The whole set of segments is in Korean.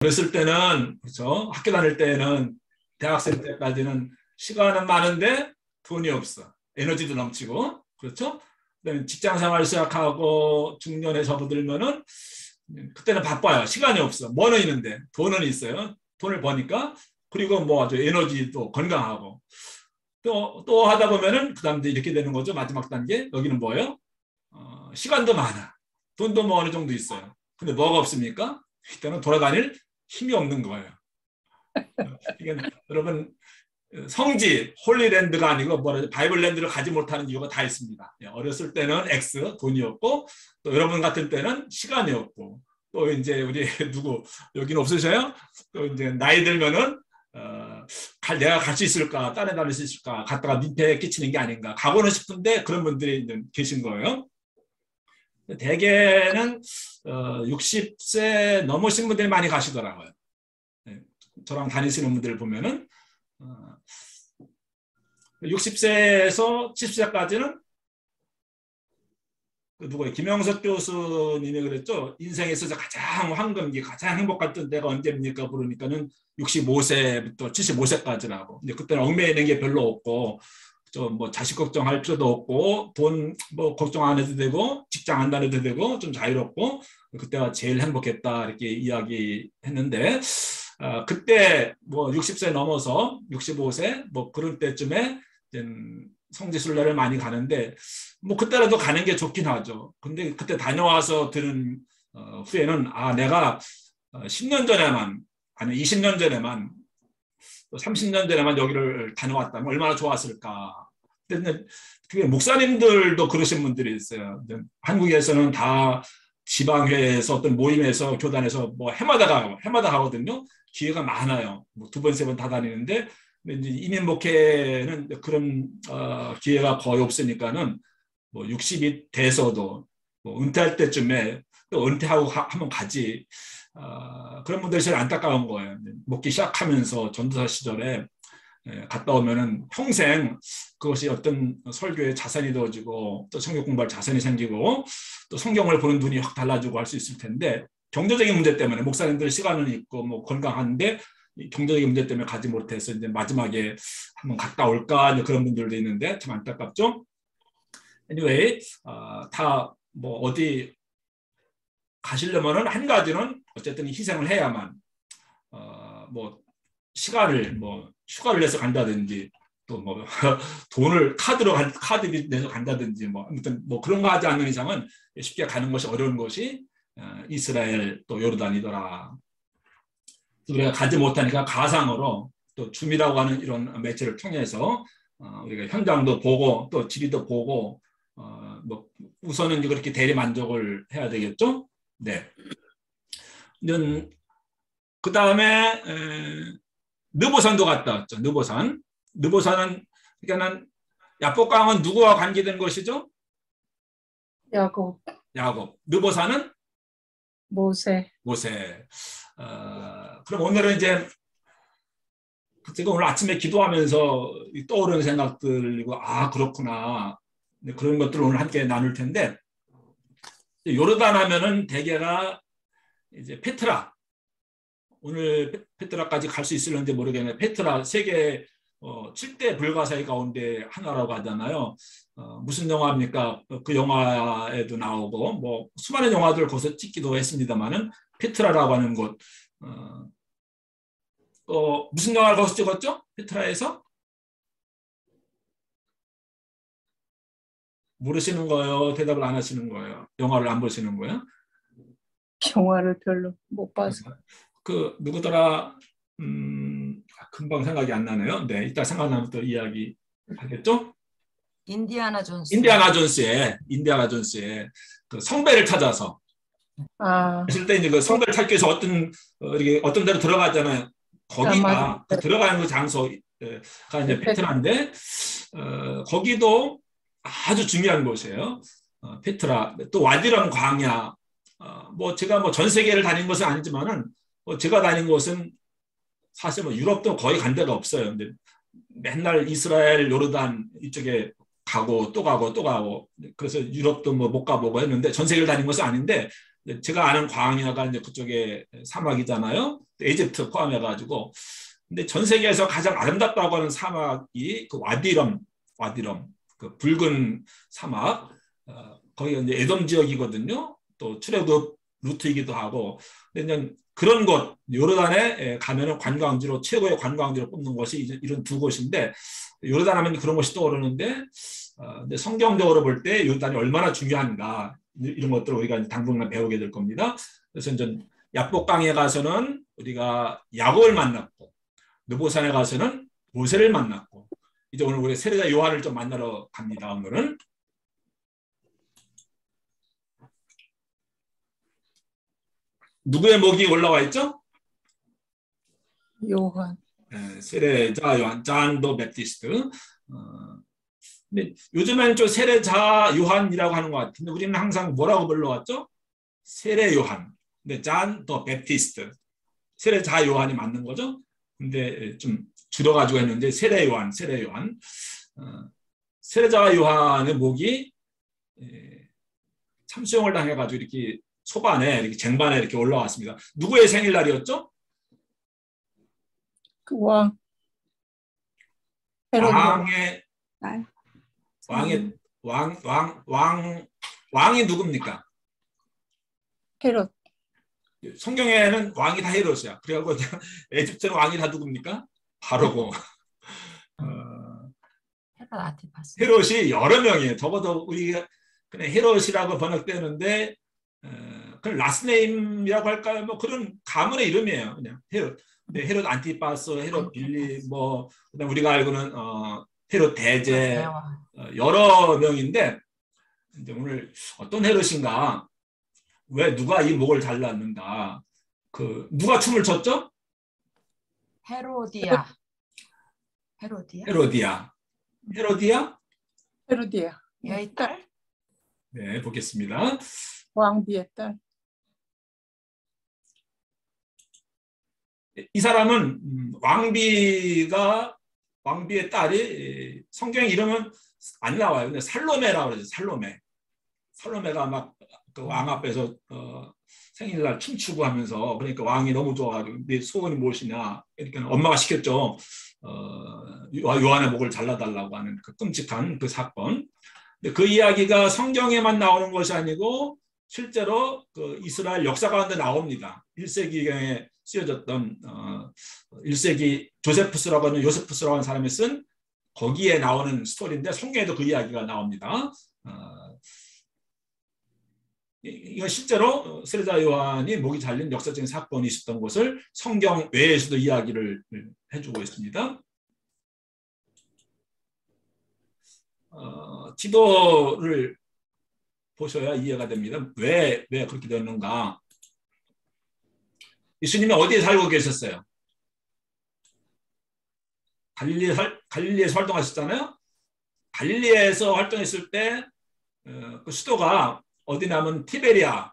어렸을 때는, 그렇죠. 학교 다닐 때는, 대학생 때까지는 시간은 많은데 돈이 없어. 에너지도 넘치고, 그렇죠. 그다음에 직장 생활 시작하고 중년에 접어들면은 그때는 바빠요. 시간이 없어. 뭐는 있는데 돈은 있어요. 돈을 버니까. 그리고 뭐 아주 에너지도 건강하고 또 하다 보면은 그다음 이렇게 되는 거죠. 마지막 단계. 여기는 뭐예요? 시간도 많아. 돈도 뭐 어느 정도 있어요. 근데 뭐가 없습니까? 이때는 돌아다닐 힘이 없는 거예요. 이게 여러분 성지 홀리랜드가 아니고 뭐라 바이블랜드를 가지 못하는 이유가 다 있습니다. 어렸을 때는 X 돈이었고 또 여러분 같은 때는 시간이었고 또 이제 우리 누구 여기는 없으셔요? 또 이제 나이 들면은 내가 갈 수 있을까? 딴에 다닐 수 있을까? 갔다가 민폐 끼치는 게 아닌가? 가고는 싶은데 그런 분들이 계신 거예요. 대개는 60세 넘으신 분들이 많이 가시더라고요. 저랑 다니시는 분들 보면은 60세에서 70세까지는 누구예요? 김영석 교수님이 그랬죠. 인생에서 가장 황금기, 가장 행복했던 때가 언제입니까? 부르니까는 65세부터 75세까지라고. 근데 그때는 얽매이는 게 별로 없고, 좀 뭐 자식 걱정할 필요도 없고, 돈 뭐 걱정 안 해도 되고, 직장 안 다녀도 되고, 좀 자유롭고, 그때가 제일 행복했다 이렇게 이야기했는데, 그때 뭐 60세 넘어서 65세 뭐 그럴 때쯤에 성지순례를 많이 가는데 뭐 그때라도 가는 게 좋긴 하죠. 근데 그때 다녀와서 들은 후에는 내가 10년 전에만 아니 20년 전에만 또 30년 전에만 여기를 다녀왔다면 얼마나 좋았을까. 근데 그게 목사님들도 그러신 분들이 있어요. 한국에서는 다 지방회에서 어떤 모임에서 교단에서 뭐 해마다 가거든요. 기회가 많아요. 뭐 두 번, 세 번 다 다니는데 이제 이민 목회는 그런 기회가 거의 없으니까는 뭐 60이 돼서도 뭐 은퇴할 때쯤에 또 은퇴하고 한번 가지. 그런 분들이 제일 안타까운 거예요. 목기 시작하면서 전도사 시절에 갔다 오면은 평생 그것이 어떤 설교의 자산이 되어지고 또 성경 공부할 자산이 생기고 또 성경을 보는 눈이 확 달라지고 할 수 있을 텐데 경제적인 문제 때문에 목사님들 시간은 있고 뭐 건강한데 경제적인 문제 때문에 가지 못해서 이제 마지막에 한번 갔다 올까 이제 그런 분들도 있는데 참 안타깝죠. Anyway, 다 뭐 어디 가시려면은 한 가지는 어쨌든 희생을 해야만 뭐 시간을 뭐 휴가를 내서 간다든지 또 뭐 돈을 카드 내서 간다든지 뭐 아무튼 뭐 그런 거 하지 않는 이상은 쉽게 가는 것이 어려운 것이 이스라엘 또 요르단이더라. 우리가 가지 못하니까 가상으로 또 줌이라고 하는 이런 매체를 통해서 우리가 현장도 보고 또 지리도 보고 뭐 우선은 그렇게 대리 만족을 해야 되겠죠. 네. 그 다음에 느보산도 갔다 왔죠. 느보산은 그러니까는 야복강은 누구와 관계된 것이죠? 야곱. 느보산은 모세. 그럼 오늘은 이제 제가 오늘 아침에 기도하면서 떠오르는 생각들이고 그렇구나 그런 것들을 오늘 함께 나눌 텐데 요르단 하면은 대개가 이제 페트라 오늘 페트라까지 갈 수 있을는지 모르겠는데 페트라 세계 7대 불가사의 가운데 하나라고 하잖아요. 무슨 영화입니까? 그 영화에도 나오고 뭐 수많은 영화들 거기서 찍기도 했습니다만은 페트라라고 하는 곳 무슨 영화를 거기서 찍었죠? 페트라에서? 모르시는 거예요? 대답을 안 하시는 거예요? 영화를 안 보시는 거예요? 영화를 별로 못 봐서. 그 누구더라? 금방 생각이 안 나네요. 네, 이따 생각나면 또 이야기 하겠죠? 인디아나 인디아나 존스의 그 성배를 찾아서 했을 때 이제 그 성배를 찾기 위해서 어떤 데로 들어가잖아요. 거기가 들어가는 그 장소가 이제 페트라인데 거기도 아주 중요한 곳이에요. 페트라 또 와디람 광야 뭐 제가 뭐 전 세계를 다닌 것은 아니지만은 제가 다닌 곳은 사실 뭐 유럽도 거의 간 데가 없어요. 근데 맨날 이스라엘, 요르단 이쪽에 가고 또 가고 그래서 유럽도 뭐 못 가보고 했는데 전 세계를 다닌 것은 아닌데 제가 아는 광야가 이제 그쪽에 사막이잖아요. 이집트 포함해가지고. 근데 전 세계에서 가장 아름답다고 하는 사막이 그 와디럼, 그 붉은 사막, 거기가 이제 에돔 지역이거든요. 또 출애굽 루트이기도 하고. 근데 이제 그런 곳, 요르단에 가면은 관광지로, 최고의 관광지로 꼽는 곳이 이런 두 곳인데, 요르단 하면 그런 곳이 떠오르는데, 근데 성경적으로 볼 때 요르단이 얼마나 중요한가, 이런 것들을 우리가 당분간 배우게 될 겁니다. 그래서 이제 야복강에 가서는 우리가 야곱을 만났고, 느보산에 가서는 모세를 만났고, 이제 오늘 우리 세례자 요한을 좀 만나러 갑니다. 오늘은. 누구의 목이 올라와 있죠? 요한. 세례자 요한, 잔 더 베프티스트. 근데 요즘에는 좀 세례자 요한이라고 하는 것 같은데 우리는 항상 뭐라고 불러왔죠? 세례 요한. 근데 잔 더 베프티스트. 세례자 요한이 맞는 거죠? 근데 좀 줄여가지고 했는데 세례 요한. 세례자 요한의 목이 참수형을 당해가지고 이렇게 소반에 이렇게 쟁반에 이렇게 올라왔습니다. 누구의 생일날이었죠? 그 왕. 헤롯 왕이 누굽니까? 헤롯. 성경에는 왕이 다 헤롯이야. 그래갖고 에집트는 왕이 다 누굽니까? 바로고. 헤롯 안티파스. 헤롯이 여러 명이에요. 적어도 우리가 그냥 헤롯이라고 번역되는데 그냥 라스네임이라고 할까요? 뭐 그런 가문의 이름이에요. 그냥 헤롯. 근데 헤롯 안티파스, 헤롯 빌리, 뭐 그다음 우리가 알고는 헤롯 대제 여러 명인데 이제 오늘 어떤 헤롯인가? 왜 누가 이 목을 잘랐는가? 그 누가 춤을 췄죠? 헤로디아. 여의 딸? 네, 보겠습니다. 왕비의 딸. 이 사람은 왕비의 딸이 성경 이름은 안 나와요. 근데 살로메라고 그러죠. 살로메가 막 그 왕 앞에서 생일날 춤추고 하면서 그러니까 왕이 너무 좋아가지고 네 소원이 무엇이냐. 그러니까 엄마가 시켰죠. 요한의 목을 잘라달라고 하는 그 끔찍한 그 사건. 근데 그 이야기가 성경에만 나오는 것이 아니고 실제로 그 이스라엘 역사 가운데 나옵니다. 1세기경에 쓰여졌던 1세기 조세푸스라고 하는 요세푸스라고 하는 사람이 쓴 거기에 나오는 스토리인데 성경에도 그 이야기가 나옵니다. 이건 실제로 세례자 요한이 목이 잘린 역사적인 사건이 있었던 것을 성경 외에서도 이야기를 해주고 있습니다. 지도를 보셔야 이해가 됩니다. 왜 그렇게 됐는가? 예수님이 어디에 살고 계셨어요? 갈릴리에서 활동하셨잖아요. 갈릴리에서 활동했을 때 그 수도가 어디냐면 티베리아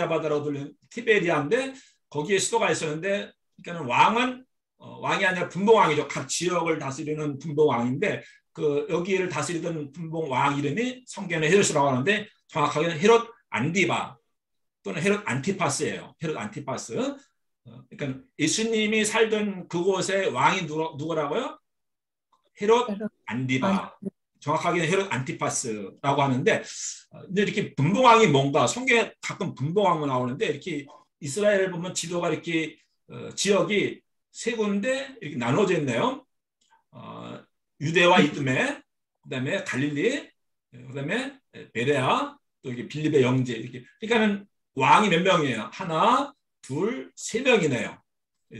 바다라고 불리는 티베리아인데 거기에 수도가 있었는데 그러니까 왕이 아니라 분봉왕이죠. 각 지역을 다스리는 분봉왕인데 그 여기를 다스리던 분봉왕 이름이 성경에 헤롯이라고 하는데 정확하게는 헤롯 안디바 또는 헤롯 안티파스예요. 헤롯 안티파스. 그러니까 예수님이 살던 그곳의 왕이 누구라고요? 헤롯 안디바. 정확하게는 헤롯 안티파스라고 하는데 근데 이렇게 분봉왕이 뭔가 성경에 가끔 분봉왕만 나오는데 이렇게 이스라엘 보면 지도가 이렇게 지역이 세 군데 이렇게 나눠져 있네요. 유대와 이두메, 그다음에 갈릴리, 그다음에 베레아, 또 이게 빌립의 영제 이렇게. 그러니까는 왕이 몇 명이에요? 하나, 둘, 세 명이네요.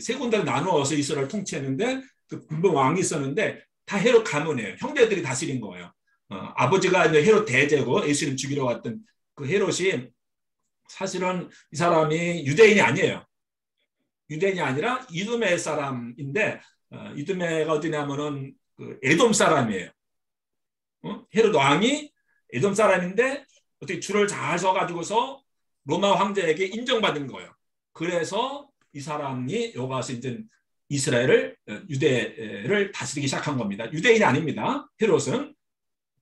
세 군데를 나누어서 이스라엘 통치했는데 그 분봉왕이 있었는데 다 헤롯 가문이에요. 형제들이 다스린 거예요. 아버지가 이제 헤롯 대제고 예수님 죽이러 왔던 그 헤롯이 사실은 이 사람이 유대인이 아니에요. 유대인이 아니라 이두메 사람인데 이두메가 어디냐면은 그 에돔 사람이에요. 헤롯 왕이 에돔 사람인데 어떻게 줄을 잘 서가지고서 로마 황제에게 인정받은 거예요. 그래서 이 사람이 여기 와서 이제 이스라엘을 유대를 다스리기 시작한 겁니다. 유대인이 아닙니다. 헤롯은.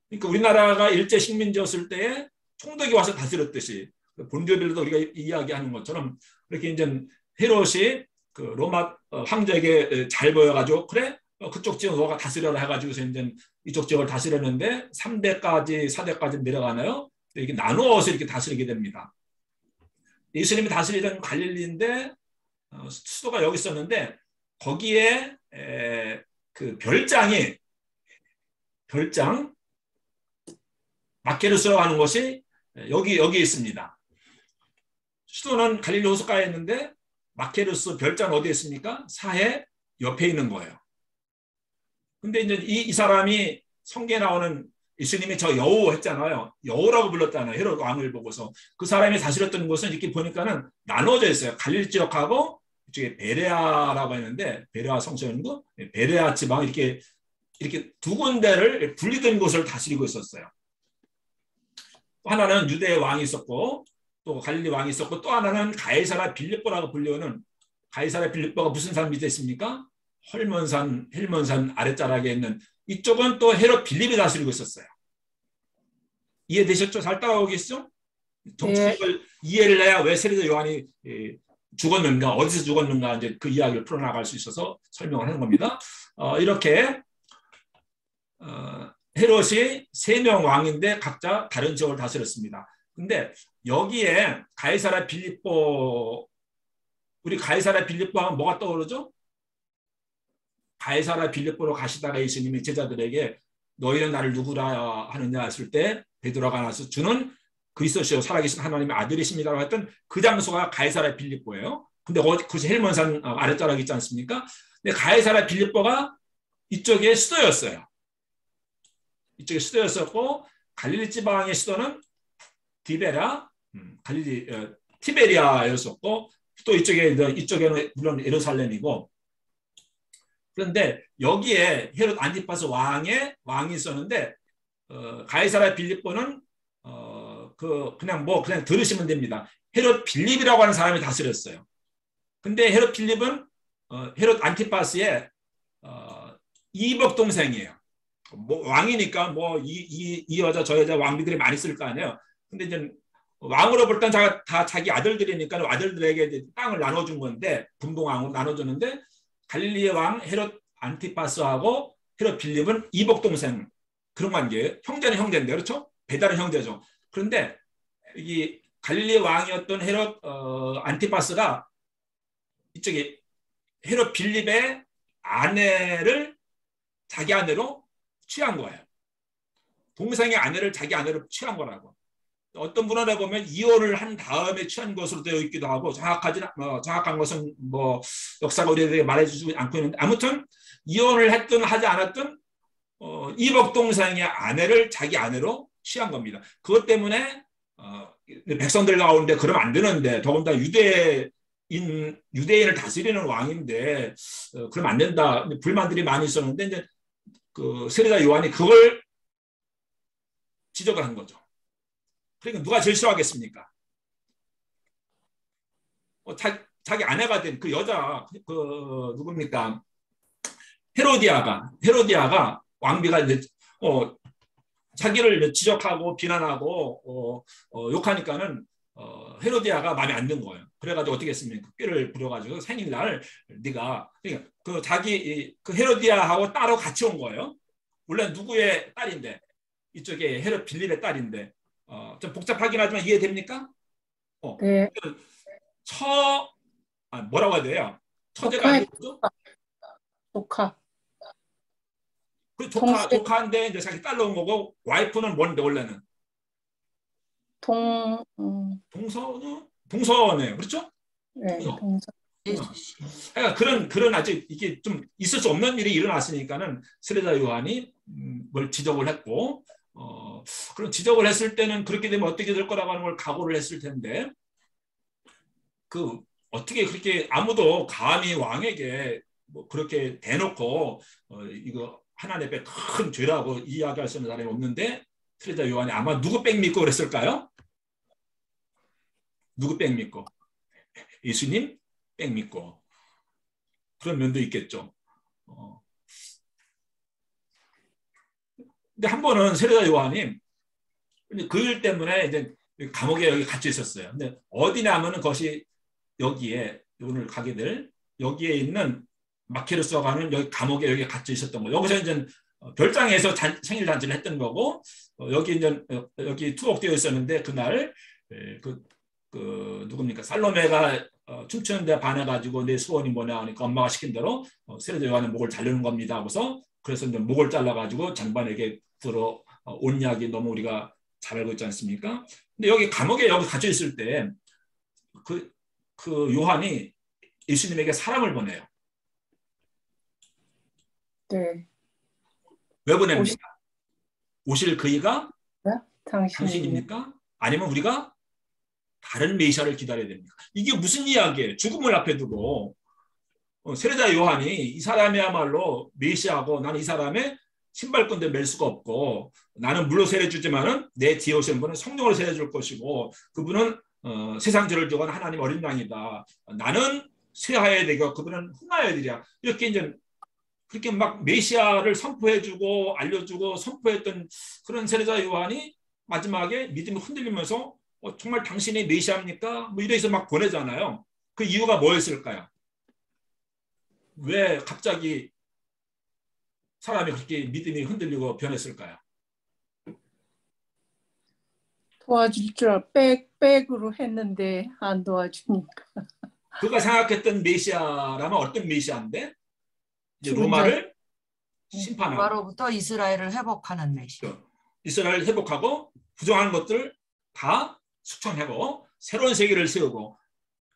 그러니까 우리나라가 일제 식민지였을 때에 총독이 와서 다스렸듯이 본디오벨로도 우리가 이야기하는 것처럼 그렇게 이제 헤롯이 그 로마 황제에게 잘 보여가지고 그래 그쪽 지역 너가 다스려라 해가지고서 이제 이쪽 지역을 다스렸는데 3대까지 4대까지 내려가나요? 이렇게 나누어서 이렇게 다스리게 됩니다. 예수님이 다스리던 갈릴리인데 수도가 여기 있었는데 거기에 그 별장 마케르스라고 하는 곳이 여기 있습니다. 수도는 갈릴리 호숫가에 있는데 마케르스 별장 어디에 있습니까? 사해 옆에 있는 거예요. 근데 이제 이 사람이 성경에 나오는 예수님이 저 여우 했잖아요. 여우라고 불렀잖아요. 헤롯 왕을 보고서. 그 사람이 다스렸던 곳은 이렇게 보니까는 나눠져 있어요. 갈릴리 지역하고 이쪽에 베레아라고 했는데 베레아 성소였고 베레아 지방 이렇게 두 군데를 분리된 곳을 다스리고 있었어요. 또 하나는 유대 왕이 있었고 또 갈릴리 왕이 있었고 또 하나는 가이사라 빌립보라고 불리우는 가이사라 빌립보가 무슨 산이 됐습니까? 헬몬산 아랫자락에 있는 이쪽은 또 헤롯 빌립이 다스리고 있었어요. 이해되셨죠? 잘 따라오겠죠? 정치적을 이해를 해야 왜 세례자 요한이 죽었는가, 어디서 죽었는가 이제 그 이야기를 풀어나갈 수 있어서 설명을 하는 겁니다. 이렇게 헤롯이 3명 왕인데 각자 다른 지역을 다스렸습니다. 근데 여기에 가이사라 빌립보 우리 가이사라 빌립보 하면 뭐가 떠오르죠? 가이사라 빌립보로 가시다가 예수님이 제자들에게 너희는 나를 누구라 하느냐 했을 때 베드로가 나서 주는 그리스도시요 살아계신 하나님의 아들이십니다라고 했던 그 장소가 가이사라 빌립보예요. 근데 그것이 헬몬산 아랫자락이 있지 않습니까? 근데 가이사라 빌립보가 이쪽에 수도였어요. 이쪽에 수도였었고 갈릴리 지방의 수도는 티베리아였었고 또 이쪽에는 물론 예루살렘이고 그런데 여기에 헤롯 안티파스 왕이 있었는데 가이사라 빌립보는 그냥 들으시면 됩니다. 헤롯 빌립이라고 하는 사람이 다스렸어요. 근데 헤롯 빌립은 헤롯 안티파스의 이복 동생이에요. 뭐 왕이니까 이 여자 저 여자 왕비들이 많이 있을 거 아니에요. 근데 이제 왕으로 볼 땐 다 자기 아들들이니까 아들들에게 땅을 나눠준 건데 분봉왕으로 나눠줬는데 갈릴리의 왕 헤롯 안티파스하고 헤롯 빌립은 이복 동생 그런 관계예요. 형제는 형제인데 그렇죠? 배달은 형제죠. 그런데 이 갈릴리 왕이었던 헤롯 안티파스가 이쪽에 헤롯 빌립의 아내를 자기 아내로 취한 거예요. 동생의 아내를 자기 아내로 취한 거라고. 어떤 분을 보면 이혼을 한 다음에 취한 것으로 되어 있기도 하고 정확한 것은 역사가 우리에게 말해주지 않고 있는데 아무튼 이혼을 했든 하지 않았든 이복 동생의 아내를 자기 아내로 취한 겁니다. 그것 때문에 백성들 가운데 그러면 안 되는데 더군다나 유대인을 다스리는 왕인데 그러면 안 된다. 불만들이 많이 있었는데 이제 그 세례자 요한이 그걸 지적을 한 거죠. 그러니까 누가 제일 싫어하겠습니까? 자기 아내가 된 그 여자 누굽니까? 헤로디아가 왕비가 이제 자기를 지적하고 비난하고 욕하니까는 헤로디아가 마음에 안 든 거예요. 그래가지고 어떻게 했습니까? 꾀를 부려가지고 생일날 네가 그러니까 그 헤로디아하고 따로 같이 온 거예요. 원래 누구의 딸인데 이쪽에 헤롯 빌립의 딸인데 좀 복잡하긴 하지만 이해됩니까? 네. 뭐라고 해야 돼요? 처제가 아니고 조카. 그 조카인데 이제 자기 딸로 온 거고 와이프는 뭔데 원래는 동서네요. 그렇죠? 네, 동서. 그러니까 그런 아직 이게 좀 있을 수 없는 일이 일어났으니까는 세례자 요한이 뭘 지적을 했고 그런 지적을 했을 때는 그렇게 되면 어떻게 될 거라고 하는 걸 각오를 했을 텐데 어떻게 그렇게 아무도 감히 왕에게 그렇게 대놓고 이거 하나님 앞에 큰 죄라고 이야기할 수 있는 사람이 없는데 세례자 요한이 아마 누구 백 믿고 그랬을까요? 누구 백 믿고? 예수님 백 믿고 그런 면도 있겠죠. 근데 한 번은 세례자 요한이 근데 그 일 때문에 이제 감옥에 여기 갇혀 있었어요. 근데 어디냐면은 그것이 여기에 오늘 가게 될 여기에 있는 마케르스라고 하는 여기 감옥에 여기 갇혀 있었던 거. 여기서 이제 별장에서 생일 잔치를 했던 거고 여기 이제 여기 투옥되어 있었는데 그날 그 누굽니까 살로메가 춤추는데 반해가지고 내 소원이 뭐냐 하니까 엄마가 시킨 대로 세례자 요한의 목을 자르는 겁니다 하고서 그래서 이제 목을 잘라가지고 장반에게 들어 온 이야기 너무 우리가 잘 알고 있지 않습니까? 근데 여기 감옥에 여기 갇혀 있을 때 그 요한이 예수님에게 사람을 보내요. 네. 왜 보냅니까? 오실 그이가 당신입니다. 당신입니까? 아니면 우리가 다른 메시아를 기다려야 됩니까? 이게 무슨 이야기예요? 죽음을 앞에 두고 세례자 요한이 이 사람이야말로 메시아고 나는 이 사람의 신발끈도 맬 수가 없고 나는 물로 세례 주지만은 내 뒤에 오시는 분은 성령으로 세례 줄 것이고 그분은 세상 죄를 지고 하나님 어린 양이다. 나는 쇠하여야 되고 그분은 흥하여야 되랴. 이렇게 이제 그렇게 막 메시아를 선포해주고 알려주고 선포했던 그런 세례자 요한이 마지막에 믿음이 흔들리면서 정말 당신이 메시아입니까? 뭐 이래서 막 보내잖아요. 그 이유가 뭐였을까요? 왜 갑자기 사람이 그렇게 믿음이 흔들리고 변했을까요? 도와줄 줄 백으로 했는데 안 도와주니까. 그가 생각했던 메시아라면 어떤 메시아인데? 이제 죽은 로마를 심판하고 로마로부터 이스라엘을 회복하는 메시아. 이스라엘을 회복하고 부정한 것들을 다 숙청하고 새로운 세계를 세우고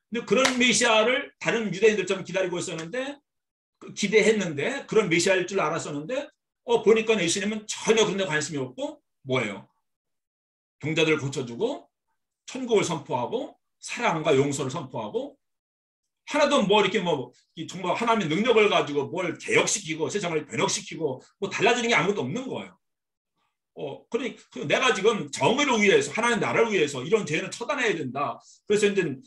근데 그런 메시아를 다른 유대인들처럼 기다리고 있었는데 기대했는데 그런 메시아일 줄 알았었는데 보니까 예수님은 전혀 그런 데 관심이 없고 뭐예요? 병자들을 고쳐주고 천국을 선포하고 사랑과 용서를 선포하고 하나도 뭐 이렇게 뭐 정말 하나님의 능력을 가지고 뭘 개혁시키고 세상을 변혁시키고 뭐 달라지는 게 아무것도 없는 거예요. 그러니 내가 지금 정의를 위해서 하나님 나라를 위해서 이런 죄는 처단해야 된다. 그래서 이제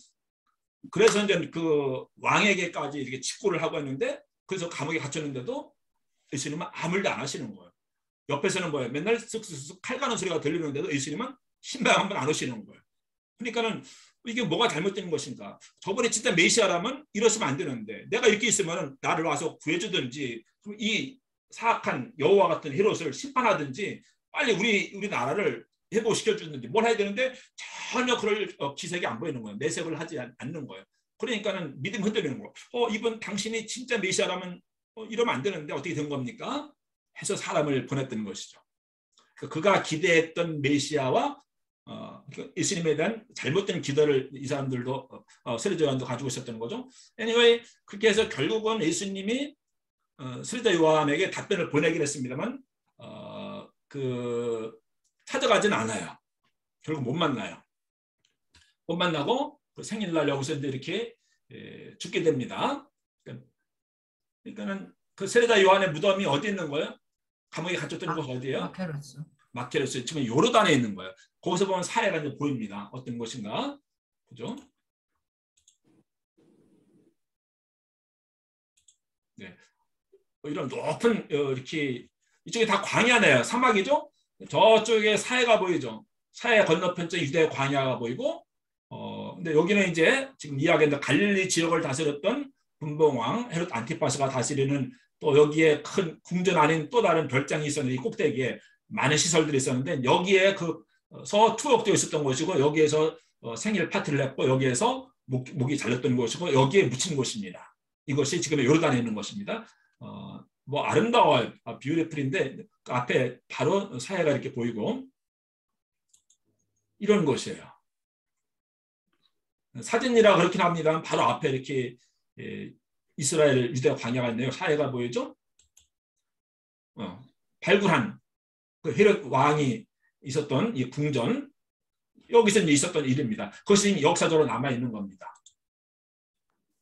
그 왕에게까지 이렇게 직고를 하고 있는데 그래서 감옥에 갇혔는데도 예수님은 아무 일도 안 하시는 거예요. 옆에서는 뭐예요? 맨날 쓱쓱쓱 칼 가는 소리가 들리는데도 예수님은 신발 한 번 안 오시는 거예요. 그러니까는 이게 뭐가 잘못된 것인가? 저번에 진짜 메시아라면 이러시면 안 되는데 내가 이렇게 있으면 나를 와서 구해주든지 이 사악한 여호와 같은 헤롯을 심판하든지 빨리 우리 나라를 회복시켜주든지 뭘 해야 되는데 전혀 그럴 기색이 안 보이는 거예요. 내색을 하지 않는 거예요. 그러니까는 믿음 흔들리는 거예요. 이번 당신이 진짜 메시아라면 이러면 안 되는데 어떻게 된 겁니까? 해서 사람을 보냈던 것이죠. 그가 기대했던 메시아와 예수님에 대한 잘못된 기도를 이 사람들도 세례자 요한도 가지고 있었던 거죠. anyway, 그렇게 해서 결국은 예수님이 세례자 요한에게 답변을 보내긴 했습니다만 찾아가진 않아요. 결국 못 만나요. 못 만나고 그 생일날 여기서 이렇게 죽게 됩니다. 그러니까는 그 세례자 요한의 무덤이 어디 있는 거예요? 감옥에 갇혔던 곳 어디예요? 마케르스. 지금 요르단에 있는 거예요. 거기서 보면 사회가 이제 보입니다. 어떤 것인가, 그죠? 네, 이런 높은 이렇게 이쪽에 다 광야네요. 사막이죠. 저쪽에 사해가 보이죠. 사해 건너편 쪽 유대 광야가 보이고, 근데 여기는 이제 지금 이야기했던 갈릴리 지역을 다스렸던 분봉왕 헤롯 안티파스가 다스리는 또 여기에 큰 궁전 아닌 또 다른 별장이 있었는데 이 꼭대기에 많은 시설들이 있었는데 여기에 그서 투옥되어 있었던 곳이고 여기에서 생일 파티를 했고 여기에서 목이 잘렸던 곳이고 여기에 묻힌 곳입니다. 이것이 지금 요르단에 있는 것입니다. 뭐 아름다워요. 뷰티풀인데 그 앞에 바로 사해가 이렇게 보이고 이런 곳이에요. 사진이라 그렇긴 합니다만 바로 앞에 이렇게 이스라엘 유대 광야가 있네요. 사해가 보이죠? 발굴한 그 헤롯 왕이 있었던 이 궁전 여기서 이제 있었던 일입니다. 그것이 역사적으로 남아 있는 겁니다.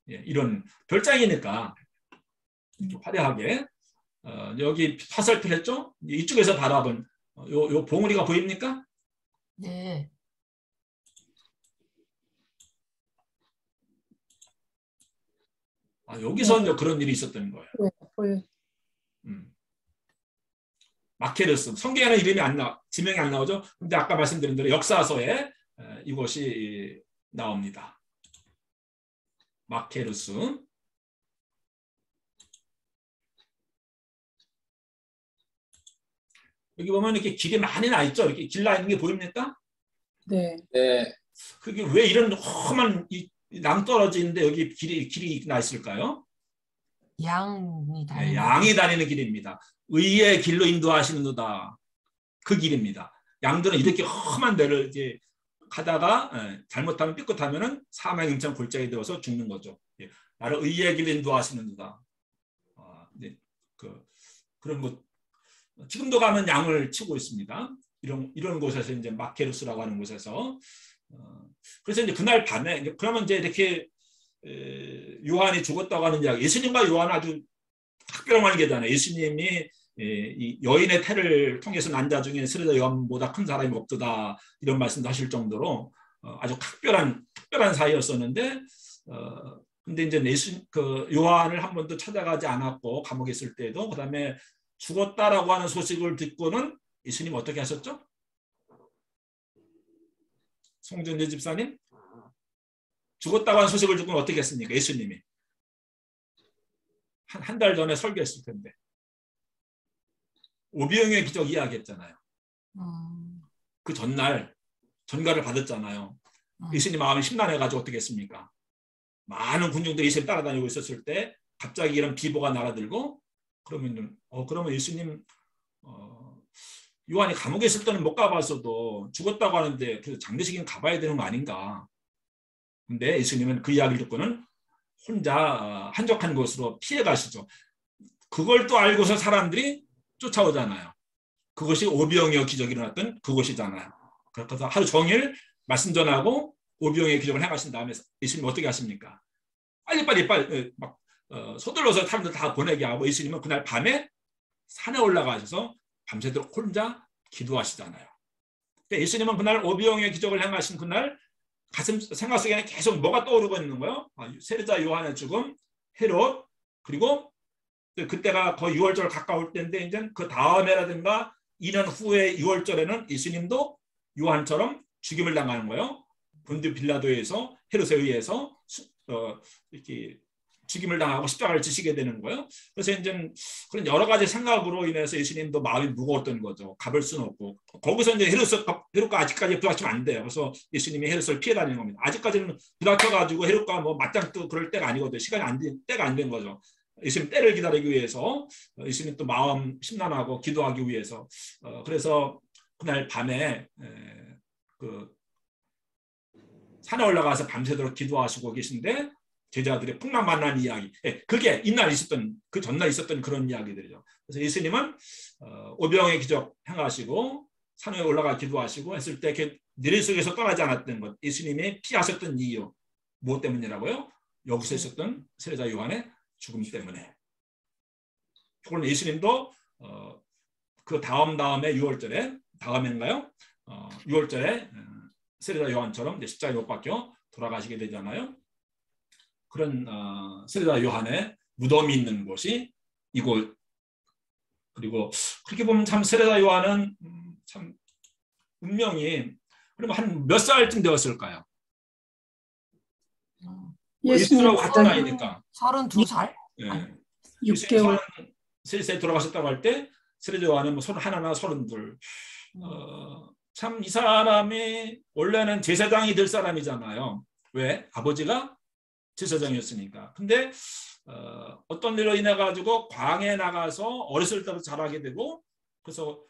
이런 별장이니까 화려하게 여기 화살표를 했죠? 이쪽에서 바라본 요 봉우리가 보입니까? 네. 여기서 이제 그런 일이 있었던 거예요. 네, 보여요. 마케르스. 성경에는 이름이 지명이 안 나오죠. 근데 아까 말씀드린 대로 역사서에 이것이 나옵니다. 마케르스. 여기 보면 이렇게 길이 많이 나 있죠. 이렇게 길 나 있는 게 보입니까? 네. 네. 그게 왜 이런 험한 낭떠러지인데 여기 길이 나 있을까요? 양이 네, 다니는 양이 다니는 길입니다. 의의 길로 인도하시는도다. 그 길입니다. 양들은 이렇게 험한 데를 이제 가다가 잘못하면 삐끗하면은 사망의 음창 골짜기에 들어서 죽는 거죠. 나를 의의 길로 인도하시는도다. 네, 그런 것. 지금도 가면 양을 치고 있습니다. 이런 곳에서 이제 마케루스라고 하는 곳에서 그래서 이제 그날 밤에 그러면 이제 이렇게 요한이 죽었다고 하는 이야기. 예수님과 요한은 아주 특별한 관계잖아요. 예수님이 이 여인의 태를 통해서 난 자 중에 세례자 요한보다 큰 사람이 없도다 이런 말씀도 하실 정도로 아주 특별한 사이였었는데 근데 이제 요한을 한 번도 찾아가지 않았고 감옥에 있을 때도 그다음에 죽었다라고 하는 소식을 듣고는 예수님 어떻게 하셨죠? 송정재 집사님? 죽었다고 하는 소식을 듣고는 어떻게 했습니까? 예수님이. 한 달 전에 설교했을 텐데. 오병이의 기적 이야기했잖아요. 그 전날 전가를 받았잖아요. 예수님 마음이 심란해가지고 어떻게 했습니까? 많은 군중들이 예수님 따라다니고 있었을 때 갑자기 이런 비보가 날아들고 그러면 예수님 요한이 감옥에 있을 때는 못 가봤어도 죽었다고 하는데 그래서 장례식은 가봐야 되는 거 아닌가. 근데 예수님은 그 이야기를 듣고는 혼자 한적한 곳으로 피해 가시죠. 그걸 또 알고서 사람들이 쫓아오잖아요. 그것이 오병이어 기적이 일어났던 그곳이잖아요. 그래서 하루 종일 말씀 전하고 오병이어 기적을 행하신 다음에 예수님 어떻게 하십니까? 빨리 막 서둘러서 사람들 다 보내게 하고 예수님은 그날 밤에 산에 올라가셔서 밤새도록 혼자 기도하시잖아요. 예수님은 그날 오병이어 기적을 행하신 그날 생각 속에는 계속 뭐가 떠오르고 있는 거예요? 세례자 요한의 죽음, 헤롯, 그리고 그때가 거의 6월절 가까울 때인데 이제 그 다음에라든가 2년 후에 6월절에는 예수님도 요한처럼 죽임을 당하는 거예요. 본디 빌라도에서 헤롯에 의해서 이렇게 죽임을 당하고 십자가를 지시게 되는 거예요. 그래서 이제 그런 여러 가지 생각으로 인해서 예수님도 마음이 무거웠던 거죠. 가볼 수는 없고 거기서 이제 헤롯과 아직까지 부닥치면 안 돼요. 그래서 예수님이 헤롯을 피해 다니는 겁니다. 아직까지는 부닥쳐가지고 헤롯과 뭐 맞짱 뜨고 그럴 때가 아니거든요. 때가 안 된 거죠. 예수님 때를 기다리기 위해서 예수님 또 마음 심란하고 기도하기 위해서 그래서 그날 밤에 그 산에 올라가서 밤새도록 기도하시고 계신데 제자들의 풍랑 만난 이야기, 그게 그 전날 있었던 그런 이야기들이죠. 그래서 예수님은 오병의 기적 행하시고 산에 올라가 기도하시고 했을 때 내릴 속에서 떠나지 않았던 것, 예수님이 피하셨던 이유 무엇 때문이라고요? 여기서 있었던 세례자 요한의 죽음 때문에. 그럼 예수님도 그 다음에 6월절에 다음인가요? 6월절에 세례자 요한처럼 십자가에 못 박혀 돌아가시게 되잖아요. 그런 세례자 요한의 무덤이 있는 곳이 이곳. 그리고 그렇게 보면 참 세례자 요한은 참 운명이 그러면 한 몇 살쯤 되었을까요? 예수님하고 같은 나이니까. 32살? 예. 6개월. 33세 돌아가셨다고 할 때 세례자 요한은 뭐 31나 32. 참 이 사람이 원래는 제사장이 될 사람이잖아요. 왜? 아버지가 제사장이었으니까. 근데 어떤 일로 인해 가지고 광야에 나가서 어렸을 때부터 자라게 되고 그래서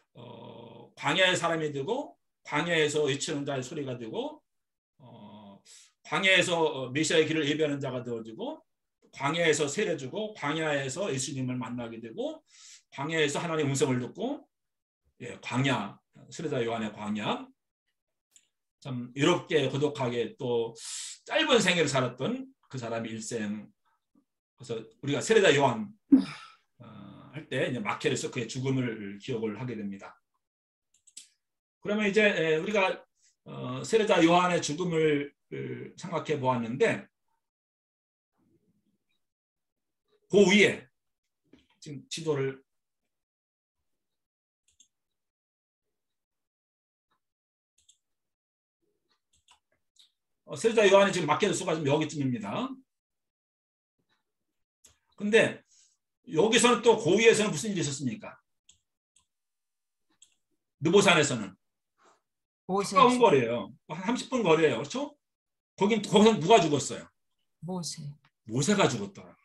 광야의 사람이 되고 광야에서 외치는 자의 소리가 되고 광야에서 메시아의 길을 예배하는 자가 되어지고 광야에서 세례주고 광야에서 예수님을 만나게 되고 광야에서 하나님의 음성을 듣고 광야, 세례자 요한의 광야, 참 이롭게 고독하게 또 짧은 생애를 살았던 그 사람의 일생. 그래서 우리가 세례자 요한 할 때 이제 마케르스 그의 죽음을 기억을 하게 됩니다. 그러면 이제 우리가 세례자 요한의 죽음을 생각해 보았는데 그 위에 지금 지도를 세례자 요한이 지금 마케 수가 지금 여기쯤입니다. 근데 여기서는 또 그 위에서는 무슨 일이 있었습니까? 느보산에서는 모세. 가까운 거리예요. 한 30분 거리예요. 그렇죠? 거기서 누가 죽었어요? 모세. 모세가 죽었더라고요.